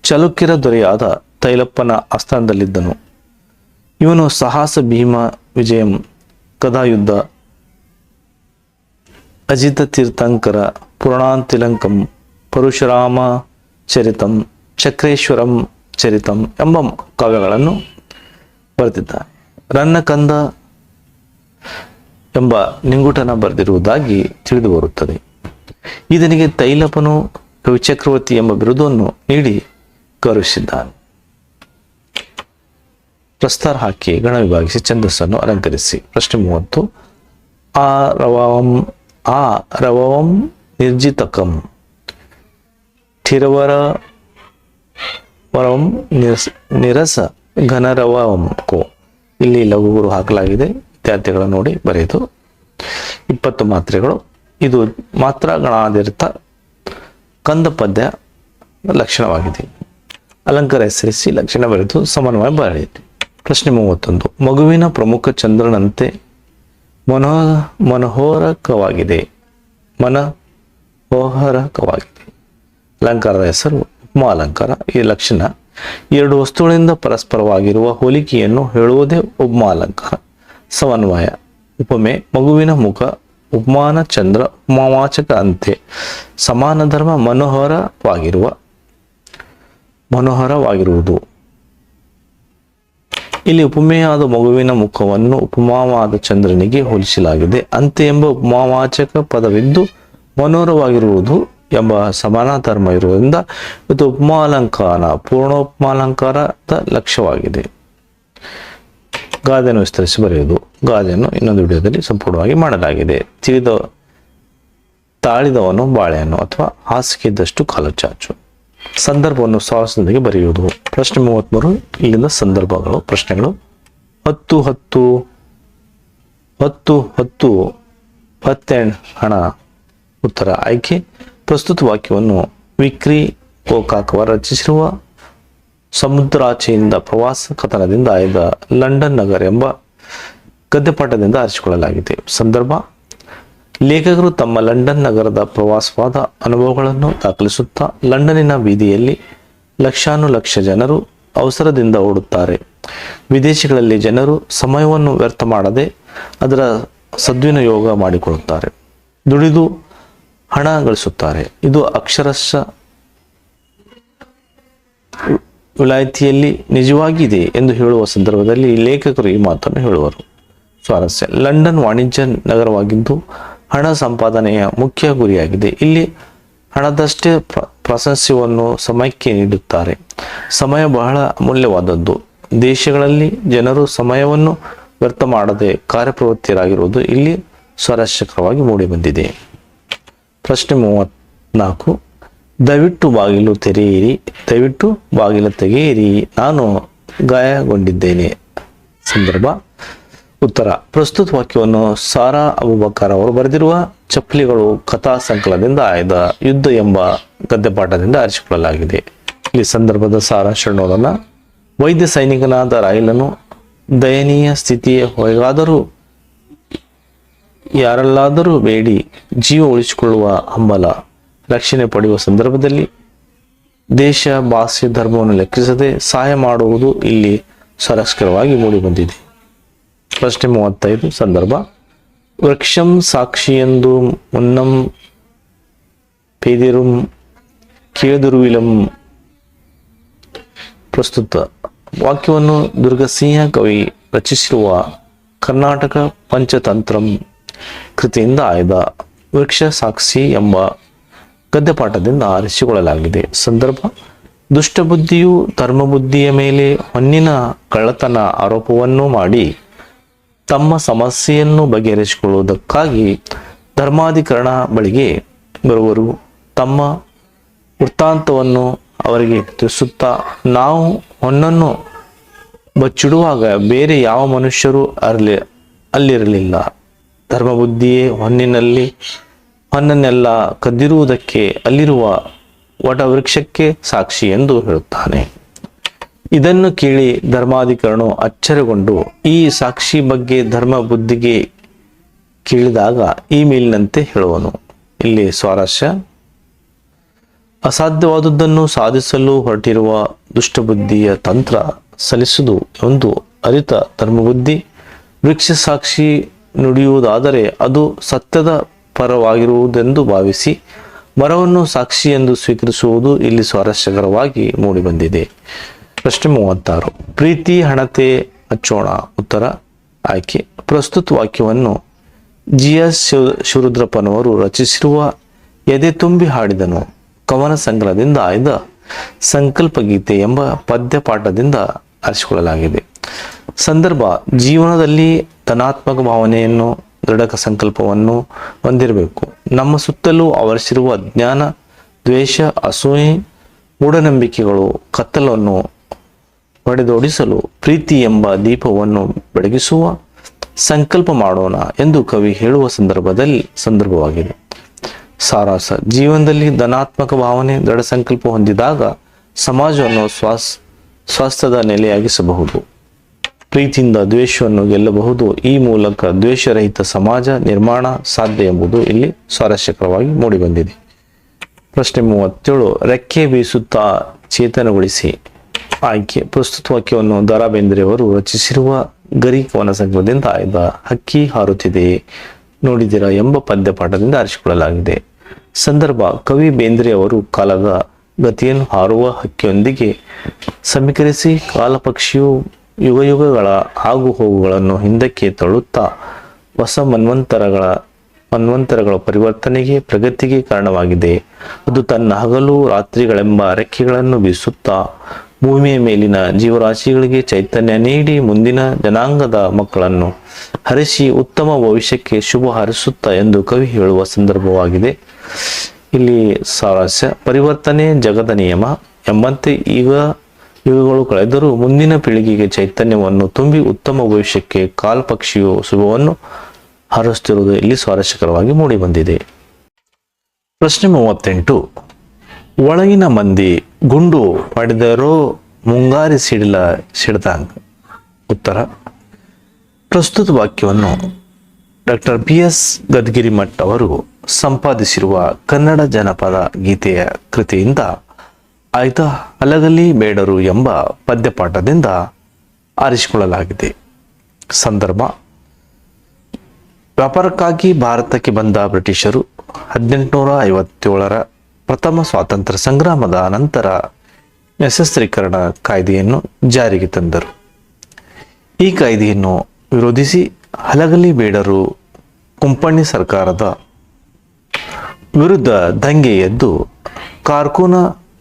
ಚಲುಕ್ಯರ ದೊರೆಯಾದ ತೈಲಪ್ಪನ ಆಸ್ಥಾನದಲ್ಲಿದ್ದನು. ಇವನು ಸಾಹಸ, ಭೀಮ ವಿಜಯಂ, ಗದಾಯುದ್ಧ, ಅಜಿತ ತೀರ್ಥಂಕರ, ಪುರಾಣಾಂತಿಲಂಕಂ, ಪರಶುರಾಮ ಚರಿತಂ, ಚಕ್ರೇಶ್ವರಂ ಚರಿತಂ ಎಂಬ ಕಾವ್ಯಗಳನ್ನು ಬರೆದಿದ್ದ. ರನ್ನ ಕಂದ ಎಂಬ ನಿಂಗುಟನ ಬರೆದಿರುವುದಾಗಿ ತಿಳಿದು ಬರುತ್ತದೆ. ಈತನಿಗೆ ತೈಲಪನು ಕವಿಚಕ್ರವರ್ತಿ ಎಂಬ ಬಿರುದನ್ನು ನೀಡಿ ಗೌರವಿಸಿದ್ದಾನೆ. ಪ್ರಸ್ತಾರ ಹಾಕಿ ಗಣ ವಿಭಾಗಿಸಿ ಛಂದಸ್ಸನ್ನು ಅಲಂಕರಿಸಿ. ಪ್ರಶ್ನೆ 30. ಆ ರವಂ ನಿರ್ಜಿತಕಂ ವರಂ ನಿರಸ ಘನರವಂ ಕೋ. ಇಲ್ಲಿ ಲಘುಗುರು ಹಾಕಲಾಗಿದೆ. ವಿದ್ಯಾರ್ಥಿಗಳ ನೋಡಿ ಬರೆದು 20 ಮಾತ್ರೆಗಳು. ಇದು ಮಾತ್ರ ಗಣಾಧಾರಿತ ಕಂದ ಪದ್ಯ ಲಕ್ಷಣವಾಗಿದೆ. ಅಲಂಕಾರ ಹೆಸರಿಸಿ ಲಕ್ಷಣ ಬರೆದು ಸಮನ್ವಯ ಬರೆಯಿತು. ಪ್ರಶ್ನೆ 31. ಮಗುವಿನ ಪ್ರಮುಖ ಚಂದ್ರನಂತೆ ಮನೋಹರಕವಾಗಿದೆ. ಮನೋಹರಕವಾಗಿದೆ. ಅಲಂಕಾರದ ಹೆಸರು ಉಪಮಾ ಅಲಂಕಾರ. ಈ ಲಕ್ಷಣ ಎರಡು ವಸ್ತುಗಳಿಂದ ಪರಸ್ಪರವಾಗಿರುವ ಹೋಲಿಕೆಯನ್ನು ಹೇಳುವುದೇ ಉಪಮಾ ಅಲಂಕಾರ. ಸಮನ್ವಯ. ಉಪಮೆ ಮಗುವಿನ ಮುಖ, ಉಪಮಾನ ಚಂದ್ರ, ಉಪಮಾವಾಚಕ ಅಂತೆ. ಸಮಾನ ಧರ್ಮ ಮನೋಹರವಾಗಿರುವುದು. ಇಲ್ಲಿ ಉಪಮೆಯಾದ ಮಗುವಿನ ಮುಖವನ್ನು ಉಪಮಾವಾದ ಚಂದ್ರನಿಗೆ ಹೋಲಿಸಲಾಗಿದೆ. ಅಂತೆ ಎಂಬ ಉಪಮಾವಾಚಕ ಪದವಿದ್ದು ಮನೋಹರವಾಗಿರುವುದು ಎಂಬ ಸಮಾನ ಧರ್ಮ ಇರುವುದರಿಂದ ಇದು ಉಪಮಾಲಂಕಾರ ಪೂರ್ಣೋಪಮಾಲಂಕಾರದ ಲಕ್ಷ್ಯವಾಗಿದೆ. ಗಾದೆಯನ್ನು ವಿಸ್ತರಿಸಿ ಬರೆಯುವುದು. ಗಾದೆಯನ್ನು ಇನ್ನೊಂದು ವಿಡಿಯೋದಲ್ಲಿ ಸಂಪೂರ್ಣವಾಗಿ ಮಾಡಲಾಗಿದೆ. ತಾಳಿದವನು ಬಾಳೆಯನ್ನು ಅಥವಾ ಹಾಸಿಗೆ ಇದ್ದಷ್ಟು ಕಾಲು ಚಾಚು. ಸಂದರ್ಭವನ್ನು ಸಾಹಸದೊಂದಿಗೆ ಬರೆಯುವುದು. ಪ್ರಶ್ನೆ 33. ಇಲ್ಲಿಂದ ಸಂದರ್ಭಗಳು, ಪ್ರಶ್ನೆಗಳು. 10 10 10 10 10 ಹಣ. ಉತ್ತರ ಆಯ್ಕೆ. ಪ್ರಸ್ತುತ ವಾಕ್ಯವನ್ನು ವಿಕ್ರಿ ಗೋಕಾಕ್ ಅವರು ರಚಿಸಿರುವ ಸಮುದ್ರಾಚೆಯಿಂದ ಪ್ರವಾಸ ಕಥನದಿಂದ ಆಯ್ದ ಲಂಡನ್ ನಗರ ಎಂಬ ಗದ್ಯಪಾಠದಿಂದ ಆರಿಸಿಕೊಳ್ಳಲಾಗಿದೆ. ಸಂದರ್ಭ ಲೇಖಕರು ತಮ್ಮ ಲಂಡನ್ ನಗರದ ಪ್ರವಾಸವಾದ ಅನುಭವಗಳನ್ನು ದಾಖಲಿಸುತ್ತಾ ಲಂಡನ್ನಿನ ಬೀದಿಯಲ್ಲಿ ಲಕ್ಷಾನುಲಕ್ಷ ಜನರು ಅವಸರದಿಂದ ಓಡುತ್ತಾರೆ. ವಿದೇಶಗಳಲ್ಲಿ ಜನರು ಸಮಯವನ್ನು ವ್ಯರ್ಥ ಮಾಡದೆ ಅದರ ಸದ್ವಿನಿಯೋಗ ಮಾಡಿಕೊಳ್ಳುತ್ತಾರೆ, ದುಡಿದು ಹಣ ಗಳಿಸುತ್ತಾರೆ. ಇದು ಅಕ್ಷರಶಃ ವಿಲಾಯತಿಯಲ್ಲಿ ನಿಜವಾಗಿದೆ ಎಂದು ಹೇಳುವ ಸಂದರ್ಭದಲ್ಲಿ ಲೇಖಕರು ಈ ಮಾತನ್ನು ಹೇಳುವರು. ಸ್ವಾರಸ್ಯ. ಲಂಡನ್ ವಾಣಿಜ್ಯ ನಗರವಾಗಿದ್ದು ಹಣ ಸಂಪಾದನೆಯ ಮುಖ್ಯ ಗುರಿಯಾಗಿದೆ. ಇಲ್ಲಿ ಹಣದಷ್ಟೇ ಪ್ರಾಶಸ್ತ್ಯವನ್ನು ಸಮಯಕ್ಕೆ ನೀಡುತ್ತಾರೆ. ಸಮಯ ಬಹಳ ಅಮೂಲ್ಯವಾದದ್ದು. ದೇಶಗಳಲ್ಲಿ ಜನರು ಸಮಯವನ್ನು ವ್ಯರ್ಥ ಮಾಡದೆ ಕಾರ್ಯಪ್ರವೃತ್ತಿಯರಾಗಿರುವುದು ಇಲ್ಲಿ ಸ್ವಾರಸ್ಯಕರವಾಗಿ ಮೂಡಿಬಂದಿದೆ. ಪ್ರಶ್ನೆ 34. ದಯವಿಟ್ಟು ಬಾಗಿಲು ತೆರೆಯಿರಿ, ದಯವಿಟ್ಟು ಬಾಗಿಲು ತೆಗೆಯಿರಿ, ನಾನು ಗಾಯಗೊಂಡಿದ್ದೇನೆ. ಸಂದರ್ಭ. ಉತ್ತರ ಪ್ರಸ್ತುತ ವಾಕ್ಯವನ್ನು ಸಾರಾ ಅಬೂಬಕರ್ ಅವರು ಬರೆದಿರುವ ಚಪ್ಪಲಿಗಳು ಕಥಾ ಸಂಕಲನದಿಂದ ಆಯ್ದ ಯುದ್ಧ ಎಂಬ ಗದ್ಯಪಾಠದಿಂದ ಆರಿಸಿಕೊಳ್ಳಲಾಗಿದೆ. ಇಲ್ಲಿ ಸಂದರ್ಭದ ಸಾರಾಂಶ ನೋಡೋಣ. ವೈದ್ಯ ಸೈನಿಕನಾದ ರಾಯಲನು ದಯನೀಯ ಸ್ಥಿತಿಯ ಹೊರಗಾದರೂ ಯಾರಲ್ಲಾದರೂ ಬೇಡಿ ಜೀವ ಉಳಿಸಿಕೊಳ್ಳುವ ಹಂಬಲ ರಕ್ಷಣೆ ಪಡೆಯುವ ಸಂದರ್ಭದಲ್ಲಿ ದೇಶ, ಭಾಷೆ, ಧರ್ಮವನ್ನು ಲೆಕ್ಕಿಸದೆ ಸಹಾಯ ಮಾಡುವುದು ಇಲ್ಲಿ ಸ್ವಾರಸ್ಯಕರವಾಗಿ ಮೂಡಿಬಂದಿದೆ. ಪ್ರಶ್ನೆ 35. ಸಂದರ್ಭ ವೃಕ್ಷಂ ಸಾಕ್ಷಿಯೆಂದು ಮುನ್ನಂ ಪೇದಿರುಂ ಕೇದುರುವಿಲಂ. ಪ್ರಸ್ತುತ ವಾಕ್ಯವನ್ನು ದುರ್ಗಸಿಂಹ ಕವಿ ರಚಿಸಿರುವ ಕರ್ನಾಟಕ ಪಂಚತಂತ್ರಂ ಕೃತಿಯಿಂದ ಆಯ್ದ ವೃಕ್ಷ ಸಾಕ್ಷಿ ಎಂಬ ಗದ್ಯಪಾಠದಿಂದ ಆರಿಸಿಕೊಳ್ಳಲಾಗಿದೆ. ಸಂದರ್ಭ ದುಷ್ಟಬುದ್ಧಿಯು ಧರ್ಮಬುದ್ಧಿಯ ಮೇಲೆ ಹೊನ್ನಿನ ಕಳ್ಳತನ ಆರೋಪವನ್ನು ಮಾಡಿ ತಮ್ಮ ಸಮಸ್ಯೆಯನ್ನು ಬಗೆಹರಿಸಿಕೊಳ್ಳುವುದಕ್ಕಾಗಿ ಧರ್ಮಾಧಿಕರಣ ಬಳಿಗೆ ಬರುವರು. ತಮ್ಮ ವೃತ್ತಾಂತವನ್ನು ಅವರಿಗೆ ತಿಳಿಸುತ್ತಾ, ನಾವು ಹೊನ್ನನ್ನು ಬಚ್ಚಿಡುವಾಗ ಬೇರೆ ಯಾವ ಮನುಷ್ಯರು ಅಲ್ಲಿರಲಿಲ್ಲ. ಧರ್ಮಬುದ್ಧಿಯೇ ಹೊನ್ನನ್ನೆಲ್ಲ ಕದ್ದಿರುವುದಕ್ಕೆ ಅಲ್ಲಿರುವ ವಟವೃಕ್ಷಕ್ಕೆ ಸಾಕ್ಷಿ ಎಂದು ಹೇಳುತ್ತಾನೆ. ಇದನ್ನು ಕೇಳಿ ಧರ್ಮಾಧಿಕರಣು ಅಚ್ಚರಿಗೊಂಡು ಈ ಸಾಕ್ಷಿ ಬಗ್ಗೆ ಧರ್ಮ ಬುದ್ಧಿಗೆ ಕೇಳಿದಾಗ ಈ ಮೇಲಿನಂತೆ ಹೇಳುವನು. ಇಲ್ಲಿ ಸ್ವಾರಸ್ಯ. ಅಸಾಧ್ಯವಾದುದನ್ನು ಸಾಧಿಸಲು ಹೊರಟಿರುವ ದುಷ್ಟಬುದ್ಧಿಯ ತಂತ್ರ ಸಲ್ಲಿಸುವುದು ಒಂದು ಅರಿತ ಧರ್ಮಬುದ್ಧಿ ವೃಕ್ಷ ಸಾಕ್ಷಿ ನುಡಿಯುವುದಾದರೆ ಅದು ಸತ್ಯದ ಪರವಾಗಿರುವುದೆಂದು ಭಾವಿಸಿ ಮರವನ್ನು ಸಾಕ್ಷಿ ಎಂದು ಸ್ವೀಕರಿಸುವುದು ಇಲ್ಲಿ ಸ್ವಾರಸ್ಯಕರವಾಗಿ ಮೂಡಿಬಂದಿದೆ. ಪ್ರಶ್ನೆ 36. ಪ್ರೀತಿ ಹಣತೆ ಹಚ್ಚೋಣ. ಉತ್ತರ ಆಯ್ಕೆ. ಪ್ರಸ್ತುತ ವಾಕ್ಯವನ್ನು GS ಶಿವರುದ್ರಪ್ಪನವರು ರಚಿಸಿರುವ ಎದೆ ತುಂಬಿ ಹಾಡಿದನು ಕವನ ಸಂಕಲನದಿಂದ ಆಯ್ದ ಸಂಕಲ್ಪ ಗೀತೆ ಎಂಬ ಪದ್ಯಪಾಠದಿಂದ ಆರಿಸಿಕೊಳ್ಳಲಾಗಿದೆ. ಸಂದರ್ಭ ಜೀವನದಲ್ಲಿ ಧನಾತ್ಮಕ ಭಾವನೆಯನ್ನು ದೃಢ ಸಂಕಲ್ಪವನ್ನು ಹೊಂದಿರಬೇಕು. ನಮ್ಮ ಸುತ್ತಲೂ ಆವರಿಸಿರುವ ಅಜ್ಞಾನ, ದ್ವೇಷ, ಅಸೂಯೆ, ಮೂಢನಂಬಿಕೆಗಳು ಕತ್ತಲನ್ನು ಹೊಡೆದೋಡಿಸಲು ಪ್ರೀತಿ ಎಂಬ ದೀಪವನ್ನು ಬೆಳಗಿಸುವ ಸಂಕಲ್ಪ ಮಾಡೋಣ ಎಂದು ಕವಿ ಹೇಳುವ ಸಂದರ್ಭವಾಗಿದೆ. ಸಾರಾಂಶ. ಜೀವನದಲ್ಲಿ ಧನಾತ್ಮಕ ಭಾವನೆ, ದೃಢ ಸಂಕಲ್ಪ ಹೊಂದಿದಾಗ ಸಮಾಜವನ್ನು ಸ್ವಾಸ್ಥ್ಯದ ನೆಲೆಯಾಗಿಸಬಹುದು. ಪ್ರೀತಿಯಿಂದ ದ್ವೇಷವನ್ನು ಗೆಲ್ಲಬಹುದು. ಈ ಮೂಲಕ ದ್ವೇಷರಹಿತ ಸಮಾಜ ನಿರ್ಮಾಣ ಸಾಧ್ಯ ಎಂಬುದು ಇಲ್ಲಿ ಸ್ವಾರಸ್ಯಕರವಾಗಿ ಮೂಡಿಬಂದಿದೆ. ಪ್ರಶ್ನೆ 37, ರೆಕ್ಕೆ ಬೀಸುತ್ತಾ ಚೇತನಗೊಳಿಸಿ. ಆಯ್ಕೆ: ಪ್ರಸ್ತುತ ವಾಕ್ಯವನ್ನು ದ ರಾ ಬೇಂದ್ರೆಯವರು ರಚಿಸಿರುವ ಗರಿ ಕವನ ಸಂಗ್ರಹದಿಂದ ಆಯ್ದ ಹಕ್ಕಿ ಹಾರುತ್ತಿದೆ ನೋಡಿದಿರ ಎಂಬ ಪದ್ಯಪಾಠದಿಂದ ಆರಿಸಿಕೊಳ್ಳಲಾಗಿದೆ. ಸಂದರ್ಭ: ಕವಿ ಬೇಂದ್ರೆಯವರು ಕಾಲದ ಗತಿಯನ್ನು ಹಾರುವ ಹಕ್ಕಿಯೊಂದಿಗೆ ಸಮೀಕರಿಸಿ ಕಾಲಪಕ್ಷಿಯು ಯುಗಯುಗಗಳ ಆಗು ಹೋಗುಗಳನ್ನು ಹಿಂದಕ್ಕೆ ತಳ್ಳುತ್ತಾ ಹೊಸ ಮನ್ವಂತರಗಳ ಪರಿವರ್ತನೆಗೆ ಪ್ರಗತಿಗೆ ಕಾರಣವಾಗಿದೆ. ಅದು ತನ್ನ ಹಗಲು ರಾತ್ರಿಗಳೆಂಬ ರೆಕ್ಕೆಗಳನ್ನು ಬೀಸುತ್ತಾ ಭೂಮಿಯ ಮೇಲಿನ ಜೀವರಾಶಿಗಳಿಗೆ ಚೈತನ್ಯ ನೀಡಿ ಮುಂದಿನ ಜನಾಂಗದ ಮಕ್ಕಳನ್ನು ಹರಿಸಿ ಉತ್ತಮ ಭವಿಷ್ಯಕ್ಕೆ ಶುಭ ಹಾರೈಸುತ್ತಾ ಎಂದು ಕವಿ ಹೇಳುವ ಸಂದರ್ಭವಾಗಿದೆ. ಇಲ್ಲಿ ಸಾರಾಂಶ: ಪರಿವರ್ತನೆ ಜಗದ ನಿಯಮ ಎಂಬಂತೆ ಈಗ ಯುಗಗಳು ಕಳೆದರೂ ಮುಂದಿನ ಪೀಳಿಗೆಗೆ ಚೈತನ್ಯವನ್ನು ತುಂಬಿ ಉತ್ತಮ ಭವಿಷ್ಯಕ್ಕೆ ಕಾಲ್ಪಕ್ಷಿಯು ಶುಭವನ್ನು ಹಾರೈಸುತ್ತಿರುವುದು ಇಲ್ಲಿ ಸ್ವಾರಸ್ಯಕರವಾಗಿ ಮೂಡಿಬಂದಿದೆ. ಪ್ರಶ್ನೆ 38, ಒಳಗಿನ ಮಂದಿ ಗುಂಡು ಪಡೆದರೋ ಮುಂಗಾರಿ ಸಿಡಿದಂಗ. ಉತ್ತರ: ಪ್ರಸ್ತುತ ವಾಕ್ಯವನ್ನು ಡಾಕ್ಟರ್ BS ಗದ್ಗಿರಿಮಠ್ ಅವರು ಸಂಪಾದಿಸಿರುವ ಕನ್ನಡ ಜನಪದ ಗೀತೆಯ ಕೃತಿಯಿಂದ ಆಯ್ದ ಹಲಗಲಿ ಬೇಡರು ಎಂಬ ಪದ್ಯಪಾಠದಿಂದ ಆರಿಸಿಕೊಳ್ಳಲಾಗಿದೆ. ಸಂದರ್ಭ: ವ್ಯಾಪಾರಕ್ಕಾಗಿ ಭಾರತಕ್ಕೆ ಬಂದ ಬ್ರಿಟಿಷರು 1857ರ ಪ್ರಥಮ ಸ್ವಾತಂತ್ರ್ಯ ಸಂಗ್ರಾಮದ ನಂತರ ನಿಶಸ್ತ್ರೀಕರಣ ಕಾಯ್ದೆಯನ್ನು ಜಾರಿಗೆ ತಂದರು. ಈ ಕಾಯ್ದೆಯನ್ನು ವಿರೋಧಿಸಿ ಹಲಗಲಿ ಬೇಡರು ಕುಂಪಣಿ ಸರ್ಕಾರದ ವಿರುದ್ಧ ದಂಗೆ ಎದ್ದು ಕಾರ್ಕೂನ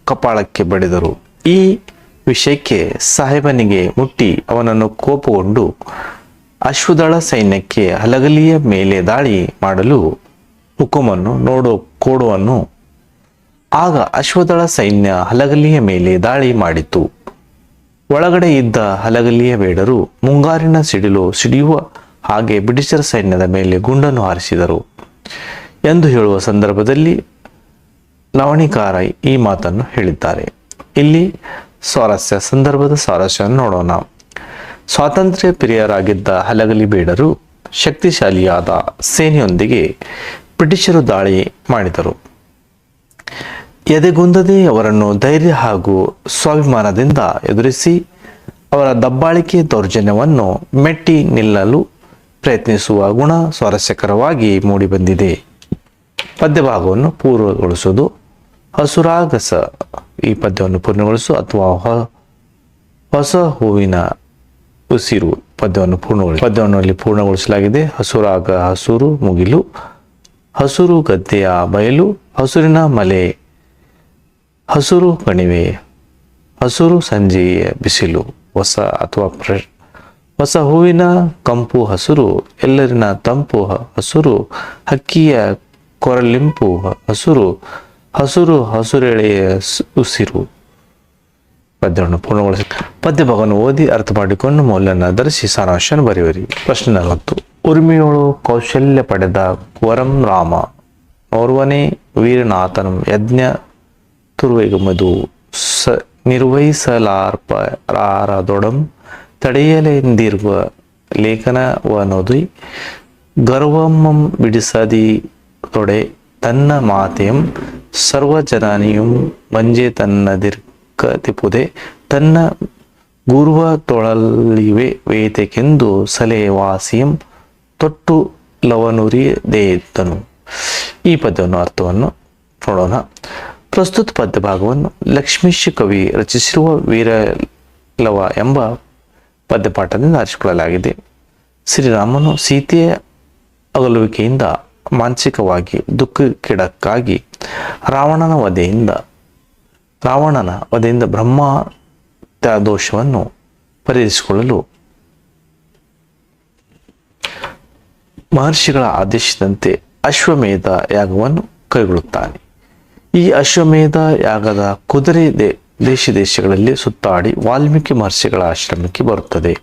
ಕಪಾಳಕ್ಕೆ ಬಡಿದರು. ಈ ವಿಷಯಕ್ಕೆ ಸಾಹೇಬನಿಗೆ ಮುಟ್ಟಿ ಅವನನ್ನು ಕೋಪಗೊಂಡು ಅಶ್ವದಳ ಸೈನ್ಯಕ್ಕೆ ಹಲಗಲಿಯ ಮೇಲೆ ದಾಳಿ ಮಾಡಲು ಹುಕುಮನ್ನು ಕೊಡುವನು. ಆಗ ಅಶ್ವದಳ ಸೈನ್ಯ ಹಲಗಲಿಯ ಮೇಲೆ ದಾಳಿ ಮಾಡಿತು. ಒಳಗಡೆ ಇದ್ದ ಹಲಗಲಿಯ ಬೇಡರು ಮುಂಗಾರಿನ ಸಿಡಿಯುವ ಹಾಗೆ ಬ್ರಿಟಿಷರ ಸೈನ್ಯದ ಮೇಲೆ ಗುಂಡನ್ನು ಹಾರಿಸಿದರು ಎಂದು ಹೇಳುವ ಸಂದರ್ಭದಲ್ಲಿ ಲವಣಿಕಾರ ಈ ಮಾತನ್ನು ಹೇಳಿದ್ದಾರೆ. ಇಲ್ಲಿ ಸಂದರ್ಭದ ಸ್ವಾರಸ್ಯವನ್ನು ನೋಡೋಣ. ಸ್ವಾತಂತ್ರ್ಯ ಪ್ರಿಯರಾಗಿದ್ದ ಹಲಗಲಿ ಬೇಡರು ಶಕ್ತಿಶಾಲಿಯಾದ ಸೇನೆಯೊಂದಿಗೆ ಬ್ರಿಟಿಷರು ದಾಳಿ ಮಾಡಿದರು. ಎದೆಗುಂದದೆ ಅವರನ್ನು ಧೈರ್ಯ ಹಾಗೂ ಸ್ವಾಭಿಮಾನದಿಂದ ಎದುರಿಸಿ ಅವರ ದಬ್ಬಾಳಿಕೆ ದೌರ್ಜನ್ಯವನ್ನು ಮೆಟ್ಟಿ ನಿಲ್ಲಲು ಪ್ರಯತ್ನಿಸುವ ಗುಣ ಸ್ವಾರಸ್ಯಕರವಾಗಿ ಮೂಡಿಬಂದಿದೆ. ಪದ್ಯಭಾಗವನ್ನು ಪೂರ್ಣಗೊಳಿಸುವುದು: ಹಸುರಾಗಸ. ಈ ಪದ್ಯವನ್ನು ಪೂರ್ಣಗೊಳಿಸು ಅಥವಾ ಹೊಸ ಹೂವಿನ ಉಸಿರು ಪದ್ಯವನ್ನು ಪದ್ಯವನ್ನು ಪೂರ್ಣಗೊಳಿಸಲಾಗಿದೆ. ಹಸುರಾಗ ಹಸುರು ಮುಗಿಲು, ಹಸುರು ಗದ್ದೆಯ ಬಯಲು, ಹಸುರಿನ ಮಲೆ, ಹಸುರು ಕಣಿವೆ, ಹಸುರು ಸಂಜೆಯ ಬಿಸಿಲು, ಹೊಸ ಹೂವಿನ ಕಂಪು ಹಸುರು, ಎಲ್ಲರಿನ ತಂಪು ಹಸುರು, ಹಕ್ಕಿಯ ಕೊರಲಿಂಪು ಹಸುರು, ಹಸುರೆಳೆಯ ಉಸಿರು. ಪದ್ಯವನ್ನು ಪೂರ್ಣಗೊಳಿಸಿ ಪದ್ಯಭಾಗವನ್ನು ಓದಿ ಅರ್ಥ ಮಾಡಿಕೊಂಡು ಮೌಲ್ಯನ ಧರಿಸಿ ಸಾರಾಂಶವನ್ನು ಬರೆಯುವರಿ. ಪ್ರಶ್ನೆ 40, ಉರ್ಮಿಯೋಳು ಕೌಶಲ್ಯ ಪಡೆದ ಕುವರಂ ರಾಮ ಓರ್ವನೇ ವೀರನಾಥನಂ ಯಜ್ಞ ತುರುವೆಗುಮದು ನಿರ್ವಹಿಸಲಾರ್ಪರಾರದೊಡಂ ತಡೆಯಲೆಂದಿರುವ ಲೇಖನವನೊದಿ ಗರ್ವಮ್ಮಂ ಬಿಡಿಸದಿ ತೊಡೆ ತನ್ನ ಮಾತೆಯಂ ಸರ್ವಜನನಿಯುಂ ಮಂಜೆ ತನ್ನದಿರ್ಕತಿಪುದೆ ತನ್ನ ಗುರುವ ತೊಳಲಿವೆ ವೇತೆಕೆಂದು ಸಲೆ ವಾಸಿಯಂ ತೊಟ್ಟು ಲವನುರಿದೇತನು. ಈ ಪದ್ಯವನ್ನು ಅರ್ಥವನ್ನು ನೋಡೋಣ. ಪ್ರಸ್ತುತ ಪದ್ಯ ಭಾಗವನ್ನು ಲಕ್ಷ್ಮೀಶ್ ಕವಿ ರಚಿಸಿರುವ ವೀರಲವ ಎಂಬ ಪದ್ಯಪಾಠದಿಂದ ಆರಿಸಿಕೊಳ್ಳಲಾಗಿದೆ. ಶ್ರೀರಾಮನು ಸೀತೆಯ ಅಗಲುವಿಕೆಯಿಂದ ಮಾನಸಿಕವಾಗಿ ದುಃಖಕ್ಕೀಡಾಗಿ ರಾವಣನ ವಧೆಯಿಂದ ಬ್ರಹ್ಮತ್ಯ ದೋಷವನ್ನು ಪರಿಹರಿಸಿಕೊಳ್ಳಲು ಮಹರ್ಷಿಗಳ ಆದೇಶದಂತೆ ಅಶ್ವಮೇಧ ಯಾಗವನ್ನು ಕೈಗೊಳ್ಳುತ್ತಾನೆ. ಈ ಅಶ್ವಮೇಧ ಯಾಗದ ಕುದುರೆ ದೇಶಗಳಲ್ಲಿ ಸುತ್ತಾಡಿ ವಾಲ್ಮೀಕಿ ಮಹರ್ಷಿಗಳ ಆಶ್ರಮಕ್ಕೆ ಬರುತ್ತದೆ.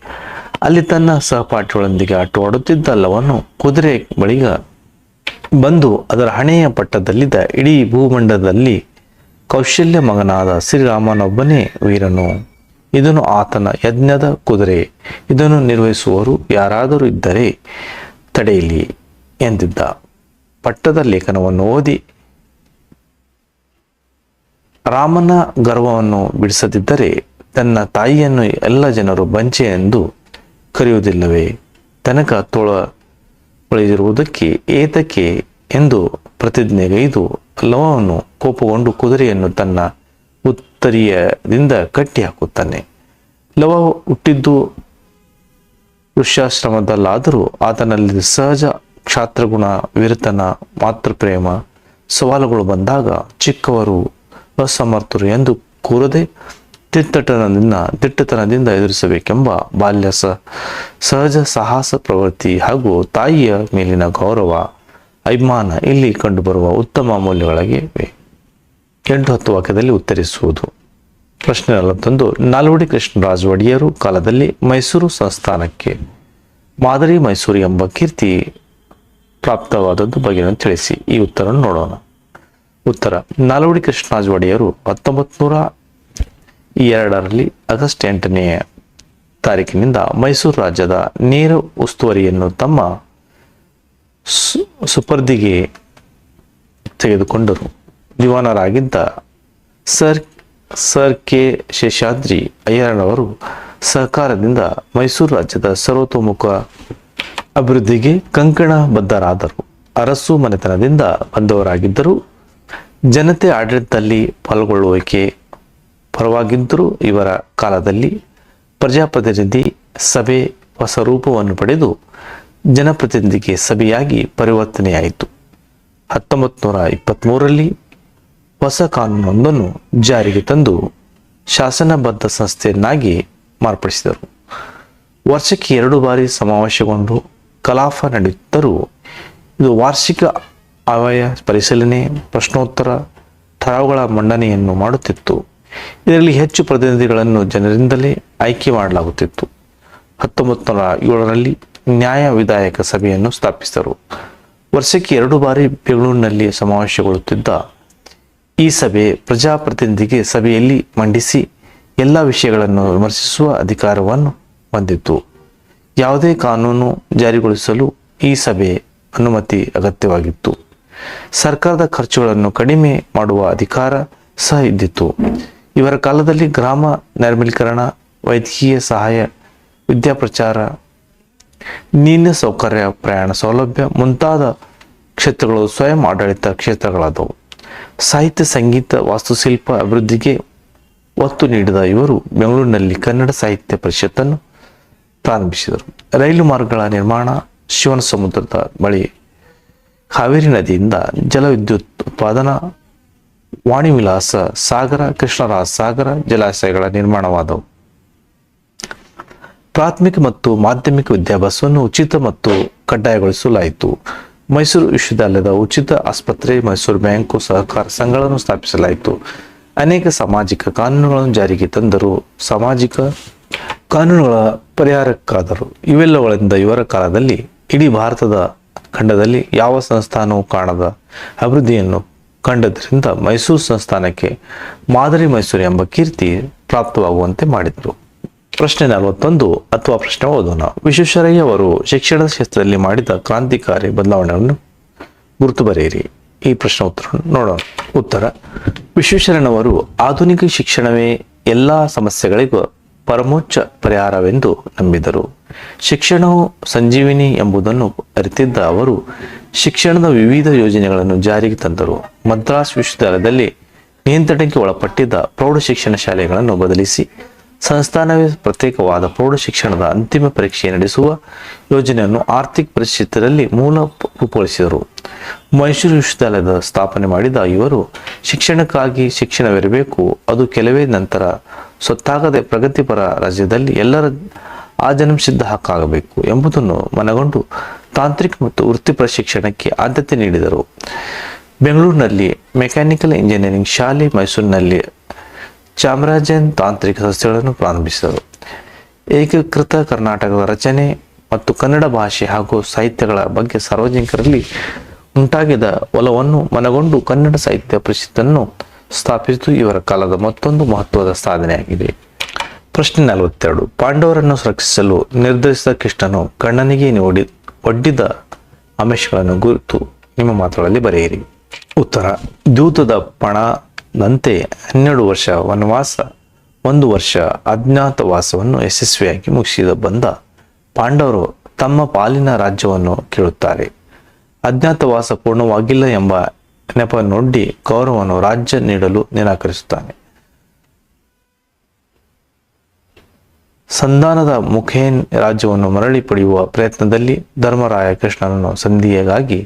ಅಲ್ಲಿ ತನ್ನ ಸಹಪಾಠಿಗಳೊಂದಿಗೆ ಆಟವಾಡುತ್ತಿದ್ದ ಲವನು ಕುದುರೆ ಬಳಿಗ ಬಂದು ಅದರ ಹಣೆಯ ಪಟ್ಟದಲ್ಲಿದ್ದ ಇಡೀ ಭೂಮಂಡಲದಲ್ಲಿ ಕೌಶಲ್ಯ ಮಗನಾದ ಶ್ರೀರಾಮನೊಬ್ಬನೇ ವೀರನು ಇದನ್ನು ಆತನ ಯಜ್ಞದ ಕುದುರೆ, ಇದನ್ನು ನಿರ್ವಹಿಸುವವರು ಯಾರಾದರೂ ಇದ್ದರೆ ತಡೆಯಲಿ ಎಂದಿದ್ದ. ಪಟ್ಟದ ಲೇಖನವನ್ನು ಓದಿ ರಾಮನ ಗರ್ವವನ್ನು ಬಿಡಿಸದಿದ್ದರೆ ತನ್ನ ತಾಯಿಯನ್ನು ಎಲ್ಲ ಜನರು ಬಂಚೆ ಎಂದು ಕರೆಯುವುದಿಲ್ಲವೇ? ತನಕ ತೊಳೆದಿರುವುದಕ್ಕೆ ಏತಕ್ಕೆ ಎಂದು ಪ್ರತಿಜ್ಞೆಗೈದು ಲವವನ್ನು ಕೋಪಗೊಂಡು ಕುದುರೆಯನ್ನು ತನ್ನ ಉತ್ತರೀಯದಿಂದ ಕಟ್ಟಿ ಹಾಕುತ್ತಾನೆ. ಲವ ಹುಟ್ಟಿದ್ದು ಋಷ್ಯಾಶ್ರಮದಲ್ಲಾದರೂ ಆತನಲ್ಲಿ ಸಹಜ ಕ್ಷಾತ್ರಗುಣ, ವಿರತನ, ಮಾತೃಪ್ರೇಮ, ಸವಾಲುಗಳು ಬಂದಾಗ ಚಿಕ್ಕವರು ಅಸಮರ್ಥರು ಎಂದು ಕೂರದೆ ದಿಟ್ಟತನದಿಂದ ಎದುರಿಸಬೇಕೆಂಬ ಬಾಲ್ಯ ಸಹಜ ಸಾಹಸ ಪ್ರವೃತ್ತಿ ಹಾಗೂ ತಾಯಿಯ ಮೇಲಿನ ಗೌರವ, ಅಭಿಮಾನ ಇಲ್ಲಿ ಕಂಡುಬರುವ ಉತ್ತಮ ಮೌಲ್ಯಗಳಾಗಿವೆ. 8-10 ವಾಕ್ಯದಲ್ಲಿ ಉತ್ತರಿಸುವುದು. ಪ್ರಶ್ನೆ 41. ನಾಲ್ವಡಿ ಕೃಷ್ಣರಾಜ ಒಡೆಯರು ಕಾಲದಲ್ಲಿ ಮೈಸೂರು ಸಂಸ್ಥಾನಕ್ಕೆ ಮಾದರಿ ಮೈಸೂರು ಎಂಬ ಕೀರ್ತಿ ಪ್ರಾಪ್ತವಾದದ್ದು ಬಗೆಯನ್ನು ತಿಳಿಸಿ. ಈ ಉತ್ತರವನ್ನು ನೋಡೋಣ. ಉತ್ತರ: ನಾಲ್ವಡಿ ಕೃಷ್ಣರಾಜ ಒಡೆಯರು 1902 ಆಗಸ್ಟ್ 8ನೇ ತಾರೀಕಿನಿಂದ ಮೈಸೂರು ರಾಜ್ಯದ ನೇರ ಉಸ್ತುವಾರಿಯನ್ನು ತಮ್ಮ ಸುಪರ್ದಿಗೆ ತೆಗೆದುಕೊಂಡರು. ದಿವಾನರಾಗಿದ್ದ ಸರ್ ಕೆ ಶೇಷಾದ್ರಿ ಅಯ್ಯರವರು ಸಹಕಾರದಿಂದ ಮೈಸೂರು ರಾಜ್ಯದ ಸರ್ವತೋಮುಖ ಅಭಿವೃದ್ಧಿಗೆ ಕಂಕಣಬದ್ಧರಾದರು. ಅರಸು ಮನೆತನದಿಂದ ಬಂದವರಾಗಿದ್ದರೂ ಜನತೆ ಆಡಳಿತದಲ್ಲಿ ಪಾಲ್ಗೊಳ್ಳುವಿಕೆ ಪರವಾಗಿದ್ದರೂ ಇವರ ಕಾಲದಲ್ಲಿ ಪ್ರಜಾಪ್ರತಿನಿಧಿ ಸಭೆ ಹೊಸ ರೂಪವನ್ನು ಪಡೆದು ಜನಪ್ರತಿನಿಧಿಗೆ ಸಭೆಯಾಗಿ ಪರಿವರ್ತನೆಯಾಯಿತು. 1923ರಲ್ಲಿ ಹೊಸ ಕಾನೂನೊಂದನ್ನು ಜಾರಿಗೆ ತಂದು ಶಾಸನಬದ್ಧ ಸಂಸ್ಥೆಯನ್ನಾಗಿ ಮಾರ್ಪಡಿಸಿದರು. ವರ್ಷಕ್ಕೆ 2 ಬಾರಿ ಸಮಾವೇಶಗೊಂಡು ಕಲಾಪ ನಡೆಯುತ್ತಿದ್ದರೂ ಇದು ವಾರ್ಷಿಕ ಆಯವ್ಯಯ ಪರಿಶೀಲನೆ, ಪ್ರಶ್ನೋತ್ತರ, ಠರಾವುಗಳ ಮಂಡನೆಯನ್ನು ಮಾಡುತ್ತಿತ್ತು. ಇದರಲ್ಲಿ ಹೆಚ್ಚು ಪ್ರತಿನಿಧಿಗಳನ್ನು ಜನರಿಂದಲೇ ಆಯ್ಕೆ ಮಾಡಲಾಗುತ್ತಿತ್ತು. 1907ರಲ್ಲಿ ನ್ಯಾಯ ವಿಧಾಯಕ ಸಭೆಯನ್ನು ಸ್ಥಾಪಿಸಿದರು. ವರ್ಷಕ್ಕೆ 2 ಬಾರಿ ಬೆಂಗಳೂರಿನಲ್ಲಿ ಸಮಾವೇಶಗೊಳ್ಳುತ್ತಿದ್ದ ಈ ಸಭೆ ಪ್ರಜಾಪ್ರತಿನಿಧಿಗೆ ಸಭೆಯಲ್ಲಿ ಮಂಡಿಸಿ ಎಲ್ಲ ವಿಷಯಗಳನ್ನು ವಿಮರ್ಶಿಸುವ ಅಧಿಕಾರವನ್ನು ಹೊಂದಿತ್ತು. ಯಾವುದೇ ಕಾನೂನು ಜಾರಿಗೊಳಿಸಲು ಈ ಸಭೆ ಅನುಮತಿ ಅಗತ್ಯವಾಗಿತ್ತು. ಸರ್ಕಾರದ ಖರ್ಚುಗಳನ್ನು ಕಡಿಮೆ ಮಾಡುವ ಅಧಿಕಾರ ಸಹ ಇದ್ದಿತ್ತು. ಇವರ ಕಾಲದಲ್ಲಿ ಗ್ರಾಮ ನೈರ್ಮಲೀಕರಣ, ವೈದ್ಯಕೀಯ ಸಹಾಯ, ವಿದ್ಯಾಪ್ರಚಾರ, ನೀರಿನ ಸೌಕರ್ಯ, ಪ್ರಯಾಣ ಸೌಲಭ್ಯ ಮುಂತಾದ ಕ್ಷೇತ್ರಗಳು ಸ್ವಯಂ ಆಡಳಿತ ಕ್ಷೇತ್ರಗಳಾದವು. ಸಾಹಿತ್ಯ, ಸಂಗೀತ, ವಾಸ್ತುಶಿಲ್ಪ ಅಭಿವೃದ್ಧಿಗೆ ಒತ್ತು ನೀಡಿದ ಇವರು ಬೆಂಗಳೂರಿನಲ್ಲಿ ಕನ್ನಡ ಸಾಹಿತ್ಯ ಪರಿಷತ್ತನ್ನು ಪ್ರಾರಂಭಿಸಿದರು. ರೈಲು ಮಾರ್ಗಗಳ ನಿರ್ಮಾಣ, ಶಿವನ ಸಮುದ್ರದ ಬಳಿ ಕಾವೇರಿ ನದಿಯಿಂದ ಜಲವಿದ್ಯುತ್ ಉತ್ಪಾದನಾ, ವಾಣಿ ವಿಲಾಸ ಸಾಗರ, ಕೃಷ್ಣರಾಜ ಸಾಗರ ಜಲಾಶಯಗಳ ನಿರ್ಮಾಣವಾದವು. ಪ್ರಾಥಮಿಕ ಮತ್ತು ಮಾಧ್ಯಮಿಕ ವಿದ್ಯಾಭ್ಯಾಸವನ್ನು ಉಚಿತ ಮತ್ತು ಕಡ್ಡಾಯಗೊಳಿಸಲಾಯಿತು. ಮೈಸೂರು ವಿಶ್ವವಿದ್ಯಾಲಯದ ಉಚಿತ ಆಸ್ಪತ್ರೆ, ಮೈಸೂರು ಬ್ಯಾಂಕು, ಸಹಕಾರ ಸಂಘಗಳನ್ನು ಸ್ಥಾಪಿಸಲಾಯಿತು. ಅನೇಕ ಸಾಮಾಜಿಕ ಕಾನೂನುಗಳನ್ನು ಜಾರಿಗೆ ತಂದರು. ಸಾಮಾಜಿಕ ಕಾನೂನುಗಳ ಪರಿಹಾರಕ್ಕಾದರು. ಇವೆಲ್ಲಗಳಿಂದ ಇವರ ಕಾಲದಲ್ಲಿ ಇಡೀ ಭಾರತದ ಖಂಡದಲ್ಲಿ ಯಾವ ಸಂಸ್ಥಾನವೂ ಕಾಣದ ಅಭಿವೃದ್ಧಿಯನ್ನು ಕಂಡದ್ದರಿಂದ ಮೈಸೂರು ಸಂಸ್ಥಾನಕ್ಕೆ ಮಾದರಿ ಮೈಸೂರು ಎಂಬ ಕೀರ್ತಿ ಪ್ರಾಪ್ತವಾಗುವಂತೆ ಮಾಡಿದರು. ಪ್ರಶ್ನೆ 41 ಅಥವಾ ಪ್ರಶ್ನೆ ಓದೋಣ. ವಿಶ್ವೇಶ್ವರಯ್ಯ ಅವರು ಶಿಕ್ಷಣದ ಕ್ಷೇತ್ರದಲ್ಲಿ ಮಾಡಿದ ಕ್ರಾಂತಿಕಾರಿ ಬದಲಾವಣೆಯನ್ನು ಗುರುತು ಬರೆಯಿರಿ. ಈ ಪ್ರಶ್ನೆ ಉತ್ತರ ನೋಡೋಣ. ಉತ್ತರ: ವಿಶ್ವೇಶ್ವರಯ್ಯನವರು ಆಧುನಿಕ ಶಿಕ್ಷಣವೇ ಎಲ್ಲ ಸಮಸ್ಯೆಗಳಿಗೂ ಪರಮೋಚ್ಚ ಪರಿಹಾರವೆಂದು ನಂಬಿದರು. ಶಿಕ್ಷಣವು ಸಂಜೀವಿನಿ ಎಂಬುದನ್ನು ಅರಿತಿದ್ದ ಅವರು ಶಿಕ್ಷಣದ ವಿವಿಧ ಯೋಜನೆಗಳನ್ನು ಜಾರಿಗೆ ತಂದರು. ಮದ್ರಾಸ್ ವಿಶ್ವವಿದ್ಯಾಲಯದಲ್ಲಿ ನಿಯಂತ್ರಣಕ್ಕೆ ಒಳಪಟ್ಟಿದ್ದ ಪ್ರೌಢ ಶಿಕ್ಷಣ ಶಾಲೆಗಳನ್ನು ಬದಲಿಸಿ ಸಂಸ್ಥಾನವೇ ಪ್ರತ್ಯೇಕವಾದ ಪ್ರೌಢ ಶಿಕ್ಷಣದ ಅಂತಿಮ ಪರೀಕ್ಷೆ ನಡೆಸುವ ಯೋಜನೆಯನ್ನು ಆರ್ಥಿಕ ಪರಿಸ್ಥಿತಿಯಲ್ಲಿ ಮೂಲ ರೂಪುಗೊಳಿಸಿದರು. ಮೈಸೂರು ವಿಶ್ವವಿದ್ಯಾಲಯದ ಸ್ಥಾಪನೆ ಮಾಡಿದ ಇವರು ಶಿಕ್ಷಣಕ್ಕಾಗಿ ಶಿಕ್ಷಣವಿರಬೇಕು, ಅದು ಕೆಲವೇ ನಂತರ ಸ್ವತ್ತಾಗದೆ ಪ್ರಗತಿಪರ ರಾಜ್ಯದಲ್ಲಿ ಎಲ್ಲರ ಆಜನ್ಮಸಿದ್ಧ ಹಕ್ಕಾಗಬೇಕು ಎಂಬುದನ್ನು ಮನಗೊಂಡು ತಾಂತ್ರಿಕ ಮತ್ತು ವೃತ್ತಿಪರ ಶಿಕ್ಷಣಕ್ಕೆ ಆದ್ಯತೆ ನೀಡಿದರು. ಬೆಂಗಳೂರಿನಲ್ಲಿ ಮೆಕ್ಯಾನಿಕಲ್ ಇಂಜಿನಿಯರಿಂಗ್ ಶಾಲೆ, ಮೈಸೂರಿನಲ್ಲಿ ಚಾಮರಾಜನ್ ತಾಂತ್ರಿಕ ಸಂಸ್ಥೆಗಳನ್ನು ಪ್ರಾರಂಭಿಸಿದರು. ಏಕೀಕೃತ ಕರ್ನಾಟಕದ ರಚನೆ ಮತ್ತು ಕನ್ನಡ ಭಾಷೆ ಹಾಗೂ ಸಾಹಿತ್ಯಗಳ ಬಗ್ಗೆ ಸಾರ್ವಜನಿಕರಲ್ಲಿ ಉಂಟಾಗಿದ್ದ ಒಲವನ್ನು ಮನಗೊಂಡು ಕನ್ನಡ ಸಾಹಿತ್ಯ ಪರಿಷತ್ತನ್ನು ಸ್ಥಾಪಿಸಿದ್ದು ಇವರ ಕಾಲದ ಮತ್ತೊಂದು ಮಹತ್ವದ ಸಾಧನೆಯಾಗಿದೆ. ಪ್ರಶ್ನೆ 42. ಪಾಂಡವರನ್ನು ರಕ್ಷಿಸಲು ನಿರ್ಧರಿಸಿದ ಕೃಷ್ಣನು ಕರ್ಣನಿಗೆ ಒಡ್ಡಿದ ಆಮಿಷಗಳನ್ನು ಕುರಿತು ನಿಮ್ಮ ಮಾತುಗಳಲ್ಲಿ ಬರೆಯಿರಿ. ಉತ್ತರ: ದ್ಯೂತದ ಪಣದಂತೆ 12 ವರ್ಷ ವನವಾಸ, 1 ವರ್ಷ ಅಜ್ಞಾತವಾಸವನ್ನು ಯಶಸ್ವಿಯಾಗಿ ಮುಗಿಸಿದ ಬಂದ ಪಾಂಡವರು ತಮ್ಮ ಪಾಲಿನ ರಾಜ್ಯವನ್ನು ಕೇಳುತ್ತಾರೆ. ಅಜ್ಞಾತವಾಸ ಪೂರ್ಣವಾಗಿಲ್ಲ ಎಂಬ ನೆಪವನ್ನೊಡ್ಡಿ ಕೌರವನು ರಾಜ್ಯ ನೀಡಲು ನಿರಾಕರಿಸುತ್ತಾನೆ. ಸಂಧಾನದ ಮುಖೇನ್ ರಾಜ್ಯವನ್ನು ಮರಳಿ ಪಡೆಯುವ ಪ್ರಯತ್ನದಲ್ಲಿ ಧರ್ಮರಾಯ ಕೃಷ್ಣನನ್ನು ಸಂಧಿಯಾಗಿ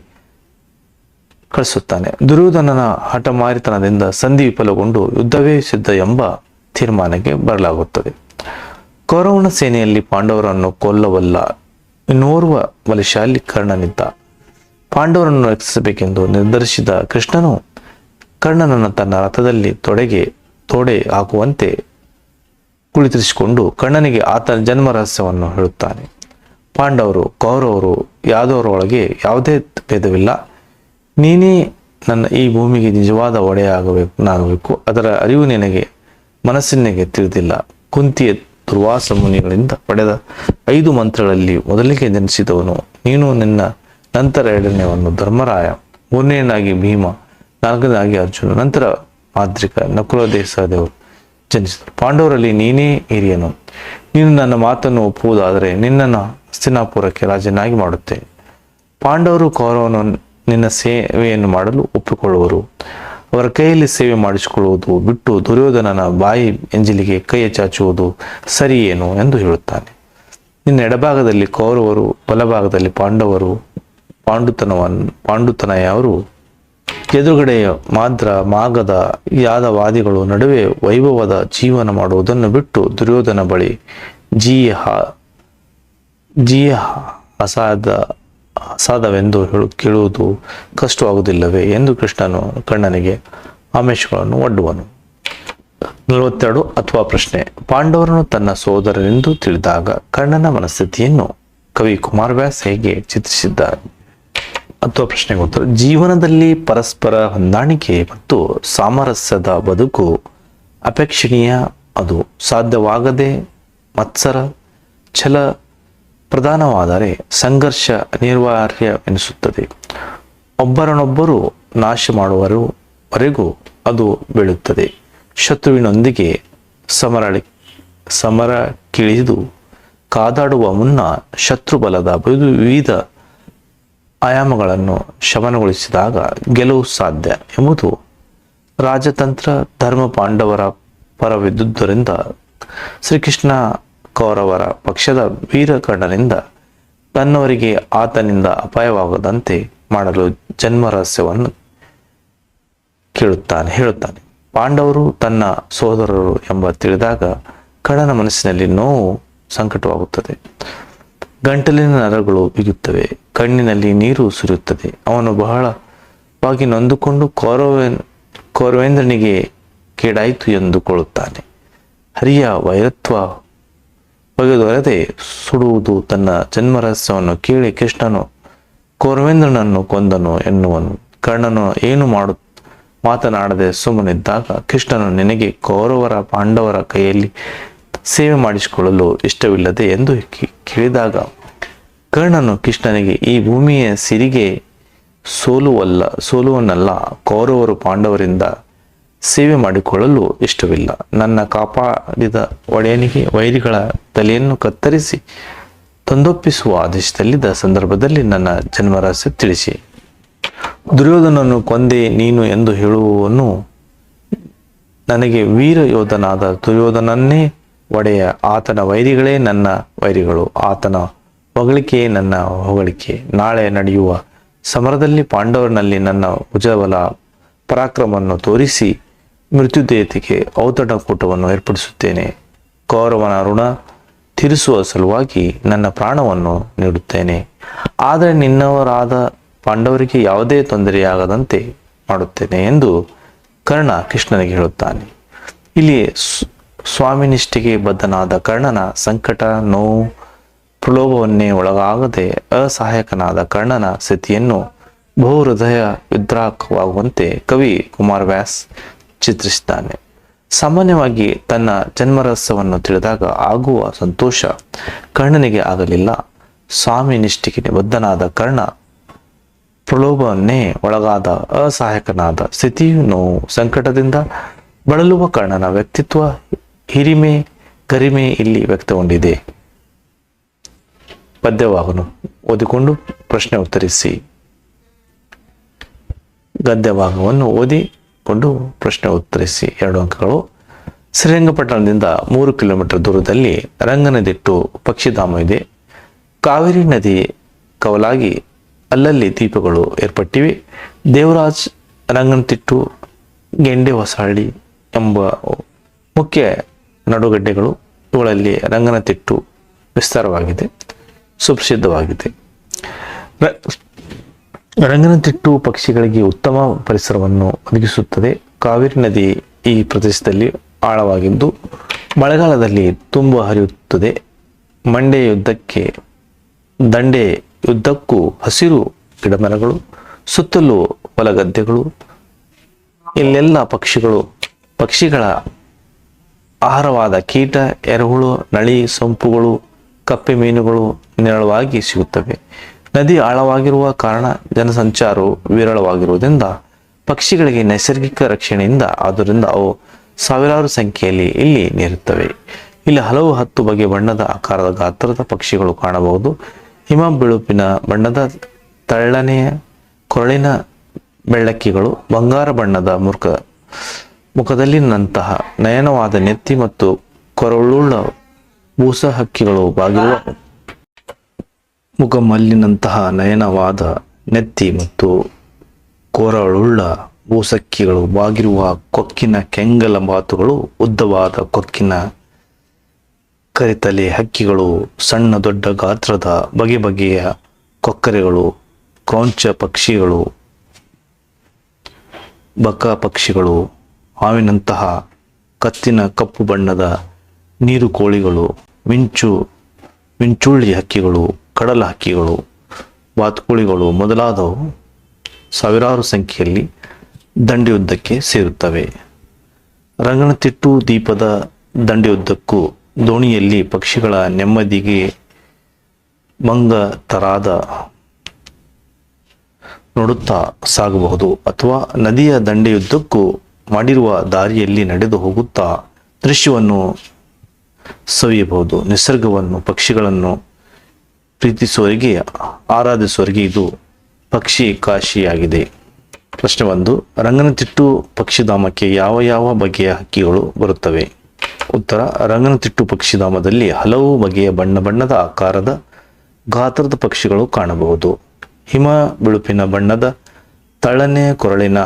ಕಳಿಸುತ್ತಾನೆ. ದುರ್ಯೋಧನನ ಹಠಮಾರಿತನದಿಂದ ಸಂಧಿ ವಿಫಲಗೊಂಡು ಯುದ್ಧವೇ ಸಿದ್ಧ ಎಂಬ ತೀರ್ಮಾನಕ್ಕೆ ಬರಲಾಗುತ್ತದೆ. ಕೌರವನ ಸೇನೆಯಲ್ಲಿ ಪಾಂಡವರನ್ನು ಕೊಲ್ಲವಲ್ಲ ಇನ್ನೋರ್ವ ಬಲಶಾಲಿ ಕರ್ಣನಿದ್ದ. ಪಾಂಡವರನ್ನು ರಕ್ಷಿಸಬೇಕೆಂದು ನಿರ್ಧರಿಸಿದ ಕೃಷ್ಣನು ಕರ್ಣನನ್ನು ತನ್ನ ರಥದಲ್ಲಿ ತೊಡೆ ಹಾಕುವಂತೆ ಕುಳಿತರಿಸಿಕೊಂಡು ಕರ್ಣನಿಗೆ ಆತನ ಜನ್ಮ ರಹಸ್ಯವನ್ನು ಹೇಳುತ್ತಾನೆ. ಪಾಂಡವರು ಕೌರವರು ಯಾದವರೊಳಗೆ ಯಾವುದೇ ಭೇದವಿಲ್ಲ. ನೀನೇ ನನ್ನ ಈ ಭೂಮಿಗೆ ನಿಜವಾದ ನಾಗಬೇಕು. ಅದರ ಅರಿವು ನಿನಗೆ ಮನಸ್ಸಿನಿಗೆ ತಿಳಿದಿಲ್ಲ. ಕುಂತಿಯ ದುರ್ವಾಸ ಮುನಿಗಳಿಂದ ಪಡೆದ 5 ಮಂತ್ರಗಳಲ್ಲಿ ಮೊದಲಿಗೆ ಜನಿಸಿದವನು ನೀನು. ನಿನ್ನ ನಂತರ 2ನೇವನು ಧರ್ಮರಾಯ, 3ನೇನಾಗಿ ಭೀಮ, 4ನೇನಾಗಿ ಅರ್ಜುನ, ನಂತರ ಮಾದ್ರಿಕ, ನಕುಲ ಸಹದೇವರು ಜನಿಸಿದರು. ಪಾಂಡವರಲ್ಲಿ ನೀನೇ ಹಿರಿಯನು. ನೀನು ನನ್ನ ಮಾತನ್ನು ಒಪ್ಪುವುದಾದರೆ ನಿನ್ನನ್ನು ಹಸ್ತಿನಾಪುರಕ್ಕೆ ರಾಜನಾಗಿ ಮಾಡುತ್ತೇನೆ. ಪಾಂಡವರು ಕೌರವನು ನಿನ್ನ ಸೇವೆಯನ್ನು ಮಾಡಲು ಒಪ್ಪಿಕೊಳ್ಳುವರು. ಅವರ ಕೈಯಲ್ಲಿ ಸೇವೆ ಮಾಡಿಸಿಕೊಳ್ಳುವುದು ಬಿಟ್ಟು ದುರ್ಯೋಧನನ ಬಾಯಿ ಎಂಜಿಲಿಗೆ ಕೈ ಚಾಚುವುದು ಸರಿಯೇನು ಎಂದು ಹೇಳುತ್ತಾನೆ. ನಿನ್ನ ಎಡಭಾಗದಲ್ಲಿ ಕೌರವರು, ಬಲಭಾಗದಲ್ಲಿ ಪಾಂಡವರು. ಪಾಂಡುತನಯವರು ಎದುರುಗಡೆಯ ಮಾದ್ರ, ಮಾಗದ, ಯಾದವಾದಿಗಳು ನಡುವೆ ವೈಭವದ ಜೀವನ ಮಾಡುವುದನ್ನು ಬಿಟ್ಟು ದುರ್ಯೋಧನ ಬಳಿ ಅಸಾಧವೆಂದು ಕೇಳುವುದು ಕಷ್ಟವಾಗುವುದಿಲ್ಲವೇ ಎಂದು ಕೃಷ್ಣನು ಕರ್ಣನಿಗೆ ಆಮಿಷಗಳನ್ನು ಒಡ್ಡುವನು. 42. ಅಥವಾ ಪ್ರಶ್ನೆ: ಪಾಂಡವರನ್ನು ತನ್ನ ಸೋದರರೆಂದು ತಿಳಿದಾಗ ಕರ್ಣನ ಮನಸ್ಥಿತಿಯನ್ನು ಕವಿ ಕುಮಾರವ್ಯಾಸ ಹೇಗೆ ಚಿತ್ರಿಸಿದ್ದಾರೆ? ಅಥವಾ ಪ್ರಶ್ನೆಗೆ ಉತ್ತರ: ಜೀವನದಲ್ಲಿ ಪರಸ್ಪರ ಹೊಂದಾಣಿಕೆ ಮತ್ತು ಸಾಮರಸ್ಯದ ಬದುಕು ಅಪೇಕ್ಷಣೀಯ. ಅದು ಸಾಧ್ಯವಾಗದೆ ಮತ್ಸರ, ಛಲ ಪ್ರಧಾನವಾದರೆ ಸಂಘರ್ಷ ಅನಿವಾರ್ಯ ಎನಿಸುತ್ತದೆ. ಒಬ್ಬರನ್ನೊಬ್ಬರು ನಾಶ ಮಾಡುವವರೆಗೂ ಅದು ಬೀಳುತ್ತದೆ. ಶತ್ರುವಿನೊಂದಿಗೆ ಸಮರಕ್ಕಿಳಿದು ಕಾದಾಡುವ ಮುನ್ನ ಶತ್ರುಬಲದ ವಿವಿಧ ಆಯಾಮಗಳನ್ನು ಶಮನಗೊಳಿಸಿದಾಗ ಗೆಲುವು ಸಾಧ್ಯ ಎಂಬುದು ರಾಜತಂತ್ರ ಧರ್ಮ. ಪಾಂಡವರ ಪರವಿದ್ದುದರಿಂದ ಶ್ರೀಕೃಷ್ಣ ಕೌರವರ ಪಕ್ಷದ ವೀರ ಕರ್ಣನಿಂದ ತನ್ನವರಿಗೆ ಆತನಿಂದ ಅಪಾಯವಾಗದಂತೆ ಮಾಡಲು ಜನ್ಮ ರಹಸ್ಯವನ್ನು ಹೇಳುತ್ತಾನೆ. ಪಾಂಡವರು ತನ್ನ ಸೋದರರು ಎಂಬ ತಿಳಿದಾಗ ಕರ್ಣನ ಮನಸ್ಸಿನಲ್ಲಿ ನೋವು ಸಂಕಟವಾಗುತ್ತದೆ. ಗಂಟಲಿನ ನರಗಳು ಬಿಗುತ್ತವೆ, ಕಣ್ಣಿನಲ್ಲಿ ನೀರು ಸುರಿಯುತ್ತದೆ. ಅವನು ಬಹಳವಾಗಿ ನೊಂದುಕೊಂಡು ಕೌರವೇಂದ್ರನಿಗೆ ಕೇಡಾಯಿತು ಎಂದುಕೊಳ್ಳುತ್ತಾನೆ. ಹರಿಯ ವೈರತ್ವ ಬಗೆದೊರೆದೆ ಸುಡುವುದು. ತನ್ನ ಜನ್ಮ ರಹಸ್ಯವನ್ನು ಕೇಳಿ ಕೃಷ್ಣನು ಕೌರವೇಂದ್ರನನ್ನು ಕೊಂದನು ಎನ್ನುವನು. ಕರ್ಣನು ಏನು ಮಾತನಾಡದೆ ಸುಮ್ಮನಿದ್ದಾಗ ಕೃಷ್ಣನು ನಿನಗೆ ಕೌರವರ ಪಾಂಡವರ ಕೈಯಲ್ಲಿ ಸೇವೆ ಮಾಡಿಸಿಕೊಳ್ಳಲು ಇಷ್ಟವಿಲ್ಲದೆ ಎಂದು ಕೇಳಿದಾಗ ಕರ್ಣನು ಕೃಷ್ಣನಿಗೆ ಈ ಭೂಮಿಯ ಸಿರಿಗೆ ಸೋಲುವನ್ನಲ್ಲ, ಕೌರವರು ಪಾಂಡವರಿಂದ ಸೇವೆ ಮಾಡಿಕೊಳ್ಳಲು ಇಷ್ಟವಿಲ್ಲ. ನನ್ನ ಕಾಪಾಡಿದ ಒಡೆಯನಿಗೆ ವೈರಿಗಳ ತಲೆಯನ್ನು ಕತ್ತರಿಸಿ ತಂದೊಪ್ಪಿಸುವ ಆದೇಶದಲ್ಲಿದ್ದ ಸಂದರ್ಭದಲ್ಲಿ ನನ್ನ ಜನ್ಮರಹಸ್ಯ ತಿಳಿಸಿ. ದುರ್ಯೋಧನನ್ನು ಕೊಂದೆ ನೀನು ಎಂದು ಹೇಳುವವನು ನನಗೆ ವೀರ ಯೋಧನಾದ ದುರ್ಯೋಧನನ್ನೇ ಒಡೆಯ. ಆತನ ವೈರಿಗಳೇ ನನ್ನ ವೈರಿಗಳು, ಆತನ ಹೊಗಳಿಕೆಯೇ ನನ್ನ ಹೊಗಳಿಕೆ. ನಾಳೆ ನಡೆಯುವ ಸಮರದಲ್ಲಿ ಪಾಂಡವರಲ್ಲಿ ನನ್ನ ಭುಜಬಲ ಪರಾಕ್ರಮವನ್ನು ತೋರಿಸಿ ಮೃತ್ಯುದೇವತೆಗೆ ಔತಣಕೂಟವನ್ನು ಏರ್ಪಡಿಸುತ್ತೇನೆ. ಕೌರವನ ಋಣ ತೀರಿಸುವ ಸಲುವಾಗಿ ನನ್ನ ಪ್ರಾಣವನ್ನು ನೀಡುತ್ತೇನೆ. ಆದರೆ ನಿನ್ನವರಾದ ಪಾಂಡವರಿಗೆ ಯಾವುದೇ ತೊಂದರೆಯಾಗದಂತೆ ಮಾಡುತ್ತೇನೆ ಎಂದು ಕರ್ಣ ಕೃಷ್ಣನಿಗೆ ಹೇಳುತ್ತಾನೆ. ಇಲ್ಲಿ ಸ್ವಾಮಿನಿಷ್ಠೆಗೆ ಬದ್ಧನಾದ ಕರ್ಣನ ಸಂಕಟ, ನೋವು, ಪ್ರಲೋಭವನ್ನೇ ಒಳಗಾಗದೆ ಅಸಹಾಯಕನಾದ ಕರ್ಣನ ಸ್ಥಿತಿಯನ್ನು ಬಹುಹೃದಯ ವಿದ್ರಾಕವಾಗುವಂತೆ ಕವಿ ಕುಮಾರವ್ಯಾಸ್ ಚಿತ್ರಿಸಿದ್ದಾನೆ. ಸಾಮಾನ್ಯವಾಗಿ ತನ್ನ ಜನ್ಮರಹಸ್ಯವನ್ನು ತಿಳಿದಾಗ ಆಗುವ ಸಂತೋಷ ಕರ್ಣನಿಗೆ ಆಗಲಿಲ್ಲ. ಸ್ವಾಮಿ ನಿಷ್ಠೆಗೆ ಬದ್ಧನಾದ ಕರ್ಣ ಪ್ರಲೋಭವನ್ನೇ ಒಳಗಾದ ಅಸಹಾಯಕನಾದ ಸ್ಥಿತಿಯು ನೋವು ಸಂಕಟದಿಂದ ಬಳಲುವ ಕರ್ಣನ ವ್ಯಕ್ತಿತ್ವ ಹಿರಿಮೆ ಗರಿಮೆ ಇಲ್ಲಿ ವ್ಯಕ್ತಗೊಂಡಿದೆ. ಪದ್ಯವಾಗನು ಓದಿಕೊಂಡು ಪ್ರಶ್ನೆ ಉತ್ತರಿಸಿ. ಗದ್ಯಭಾಗವನ್ನು ಓದಿಕೊಂಡು ಪ್ರಶ್ನೆ ಉತ್ತರಿಸಿ. 2 ಅಂಕಗಳು. ಶ್ರೀರಂಗಪಟ್ಟಣದಿಂದ 3 ಕಿಲೋಮೀಟರ್ ದೂರದಲ್ಲಿ ರಂಗನದಿಟ್ಟು ಪಕ್ಷಿಧಾಮ ಇದೆ. ಕಾವೇರಿ ನದಿ ಕವಲಾಗಿ ಅಲ್ಲಲ್ಲಿ ದ್ವೀಪಗಳು ಏರ್ಪಟ್ಟಿವೆ. ದೇವರಾಜ್, ರಂಗನತಿಟ್ಟು, ಗೆಂಡೆ ಹೊಸಹಳ್ಳಿ ಎಂಬ ಮುಖ್ಯ ನಡುಗಡ್ಡೆಗಳು. ಇವುಗಳಲ್ಲಿ ರಂಗನತಿಟ್ಟು ವಿಸ್ತಾರವಾಗಿದೆ, ಸುಪ್ರಸಿದ್ಧವಾಗಿದೆ. ರಂಗನತಿಟ್ಟು ಪಕ್ಷಿಗಳಿಗೆ ಉತ್ತಮ ಪರಿಸರವನ್ನು ಒದಗಿಸುತ್ತದೆ. ಕಾವೇರಿ ನದಿ ಈ ಪ್ರದೇಶದಲ್ಲಿ ಆಳವಾಗಿದ್ದು ಮಳೆಗಾಲದಲ್ಲಿ ತುಂಬ ಹರಿಯುತ್ತದೆ. ದಂಡೆ ಯುದ್ಧಕ್ಕೂ ಹಸಿರು ಗಿಡಮರಗಳು, ಸುತ್ತಲೂ ಹೊಲಗದ್ದೆಗಳು. ಇಲ್ಲೆಲ್ಲ ಪಕ್ಷಿಗಳ ಆಹಾರವಾದ ಕೀಟ, ಎರೆಹುಳು, ನಳಿ, ಸೊಂಪುಗಳು, ಕಪ್ಪೆ ಮೀನುಗಳು ನೇರಳವಾಗಿ ಸಿಗುತ್ತವೆ. ನದಿ ಆಳವಾಗಿರುವ ಕಾರಣ ಜನಸಂಚಾರವು ವಿರಳವಾಗಿರುವುದರಿಂದ ಪಕ್ಷಿಗಳಿಗೆ ನೈಸರ್ಗಿಕ ರಕ್ಷಣೆಯಿಂದ ಆದ್ದರಿಂದ ಅವು ಸಾವಿರಾರು ಸಂಖ್ಯೆಯಲ್ಲಿ ಇಲ್ಲಿ ನೀರುತ್ತವೆ. ಇಲ್ಲಿ ಹಲವು 10 ಬಗೆಯ ಬಣ್ಣದ ಆಕಾರದ ಗಾತ್ರದ ಪಕ್ಷಿಗಳು ಕಾಣಬಹುದು. ಹಿಮ ಬಿಳುಪಿನ ಬಣ್ಣದ ತಳ್ಳನೆಯ ಕೊರಳಿನ ಬೆಳ್ಳಕ್ಕಿಗಳು, ಬಂಗಾರ ಬಣ್ಣದ ಮುಖದಲ್ಲಿನಂತಹ ನಯನವಾದ ನೆತ್ತಿ ಮತ್ತು ಕೊರಳುಳ್ಳ ಬೂಸ ಹಕ್ಕಿಗಳು ಬಾಗಿರುವ ಮುಖಮಲ್ಲಿನಂತಹ ನಯನವಾದ ನೆತ್ತಿ ಮತ್ತು ಕೊರಳುಳ್ಳ ಬೂಸಕ್ಕಿಗಳು ಬಾಗಿರುವ ಕೊಕ್ಕಿನ ಕೆಂಗಲ ಬಾತುಗಳು, ಉದ್ದವಾದ ಕೊಕ್ಕಿನ ಕರಿತಲೆ ಹಕ್ಕಿಗಳು, ಸಣ್ಣ ದೊಡ್ಡ ಗಾತ್ರದ ಬಗೆ ಬಗೆಯ ಕೊಕ್ಕರೆಗಳು, ಕ್ರೌಂಚ ಪಕ್ಷಿಗಳು, ಬಕ ಪಕ್ಷಿಗಳು, ಹಾವಿನಂತಹ ಕತ್ತಿನ ಕಪ್ಪು ಬಣ್ಣದ ನೀರು ಕೋಳಿಗಳು, ಮಿಂಚುಳ್ಳಿ ಹಕ್ಕಿಗಳು, ಕಡಲ ಹಕ್ಕಿಗಳು, ಬಾತುಕೋಳಿಗಳು ಮೊದಲಾದವು ಸಾವಿರಾರು ಸಂಖ್ಯೆಯಲ್ಲಿ ದಂಡೆಯುದ್ದಕ್ಕೆ ಸೇರುತ್ತವೆ. ರಂಗನತಿಟ್ಟು ದ್ವೀಪದ ದಂಡೆಯುದ್ದಕ್ಕೂ ದೋಣಿಯಲ್ಲಿ ಪಕ್ಷಿಗಳ ನೆಮ್ಮದಿಗೆ ಮಂಗತರಾದ ನೋಡುತ್ತಾ ಸಾಗಬಹುದು, ಅಥವಾ ನದಿಯ ದಂಡೆಯುದ್ದಕ್ಕೂ ಮಾಡಿರುವ ದಾರಿಯಲ್ಲಿ ನಡೆದು ಹೋಗುತ್ತಾ ದೃಶ್ಯವನ್ನು ಸವಿಯಬಹುದು. ನಿಸರ್ಗವನ್ನು, ಪಕ್ಷಿಗಳನ್ನು ಪ್ರೀತಿಸುವವರಿಗೆ, ಆರಾಧಿಸುವವರಿಗೆ ಇದು ಪಕ್ಷಿ ಕಾಶಿಯಾಗಿದೆ. ಪ್ರಶ್ನೆ 1. ರಂಗನತಿಟ್ಟು ಪಕ್ಷಿಧಾಮಕ್ಕೆ ಯಾವ ಯಾವ ಬಗೆಯ ಹಕ್ಕಿಗಳು ಬರುತ್ತವೆ? ಉತ್ತರ: ರಂಗನತಿಟ್ಟು ಪಕ್ಷಿಧಾಮದಲ್ಲಿ ಹಲವು ಬಗೆಯ ಬಣ್ಣದ ಆಕಾರದ ಗಾತ್ರದ ಪಕ್ಷಿಗಳು ಕಾಣಬಹುದು. ಹಿಮ ಬಿಳುಪಿನ ಬಣ್ಣದ ತಳ್ಳನೆ ಕೊರಳಿನ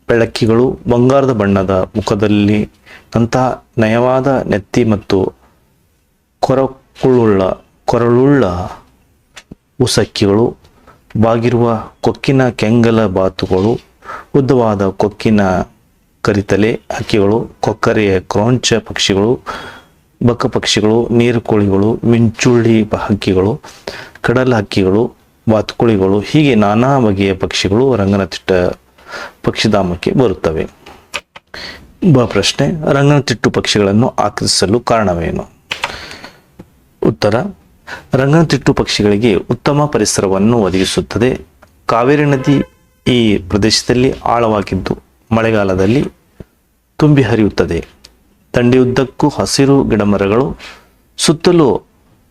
ಬೆಳಕಿಗಳು, ಬಂಗಾರದ ಬಣ್ಣದ ಮುಖದಲ್ಲಿ ನಂತಹ ನಯವಾದ ನೆತ್ತಿ ಮತ್ತು ಕೊರಳುಳ್ಳ ಉಸಕ್ಕಿಗಳು, ಬಾಗಿರುವ ಕೊಕ್ಕಿನ ಕೆಂಗಲ ಬಾತುಗಳು, ಉದ್ದವಾದ ಕೊಕ್ಕಿನ ಕರಿತಲೆ ಹಕ್ಕಿಗಳು, ಕೊಕ್ಕರೆಯ ಕ್ರೌಂಚ ಪಕ್ಷಿಗಳು, ಬಕ ಪಕ್ಷಿಗಳು, ನೀರು ಕೋಳಿಗಳು, ಮಿಂಚುಳ್ಳಿ ಹಕ್ಕಿಗಳು, ಕಡಲ ಹಕ್ಕಿಗಳು, ಬಾತುಕೋಳಿಗಳು ಹೀಗೆ ನಾನಾ ಬಗೆಯ ಪಕ್ಷಿಗಳು ರಂಗನತಿಟ್ಟ ಪಕ್ಷಿಧಾಮಕ್ಕೆ ಬರುತ್ತವೆ. ಪ್ರಶ್ನೆ: ರಂಗನತಿಟ್ಟು ಪಕ್ಷಿಗಳನ್ನು ಆಕರ್ಷಿಸಲು ಕಾರಣವೇನು? ಉತ್ತರ: ರಂಗನತಿಟ್ಟು ಪಕ್ಷಿಗಳಿಗೆ ಉತ್ತಮ ಪರಿಸರವನ್ನು ಒದಗಿಸುತ್ತದೆ. ಕಾವೇರಿ ನದಿ ಈ ಪ್ರದೇಶದಲ್ಲಿ ಆಳವಾಗಿದ್ದು ಮಳೆಗಾಲದಲ್ಲಿ ತುಂಬಿ ಹರಿಯುತ್ತದೆ. ದಂಡೆಯುದ್ದಕ್ಕೂ ಹಸಿರು ಗಿಡಮರಗಳು, ಸುತ್ತಲೂ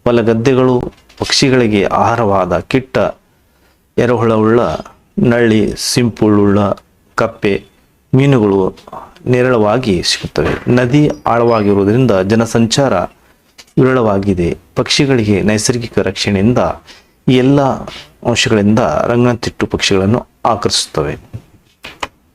ಹೊಲಗದ್ದೆಗಳು, ಪಕ್ಷಿಗಳಿಗೆ ಆಹಾರವಾದ ಕಿಟ್ಟ, ಎರೆಹುಳುಳ್ಳ, ನಳ್ಳಿ, ಸಿಂಪುಳುಳ್ಳ, ಕಪ್ಪೆ ಮೀನುಗಳು ನೇರಳವಾಗಿ ಸಿಗುತ್ತವೆ. ನದಿ ಆಳವಾಗಿರುವುದರಿಂದ ಜನಸಂಚಾರ ವಿರಳವಾಗಿದೆ. ಪಕ್ಷಿಗಳಿಗೆ ನೈಸರ್ಗಿಕ ರಕ್ಷಣೆಯಿಂದ ಈ ಎಲ್ಲ ಅಂಶಗಳಿಂದ ರಂಗನತಿಟ್ಟು ಪಕ್ಷಿಗಳನ್ನು ಆಕರ್ಷಿಸುತ್ತವೆ.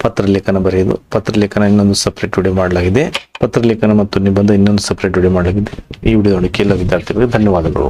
ಪತ್ರಲೇಖನ ಬರೆಯುವುದು. ಪತ್ರಲೇಖನ ಇನ್ನೊಂದು ಸಪ್ರೇಟ್ ವಿಡಿಯೋ ಮಾಡಲಾಗಿದೆ. ಪತ್ರಲೇಖನ ಮತ್ತು ನಿಬಂಧ ಇನ್ನೊಂದು ಸಪ್ರೇಟ್ ವಿಡಿಯೋ ಮಾಡಲಾಗಿದೆ. ಈ ವಿಡಿಯೋ ನೋಡಿ ಎಲ್ಲ ವಿದ್ಯಾರ್ಥಿಗಳಿಗೆ ಧನ್ಯವಾದಗಳು.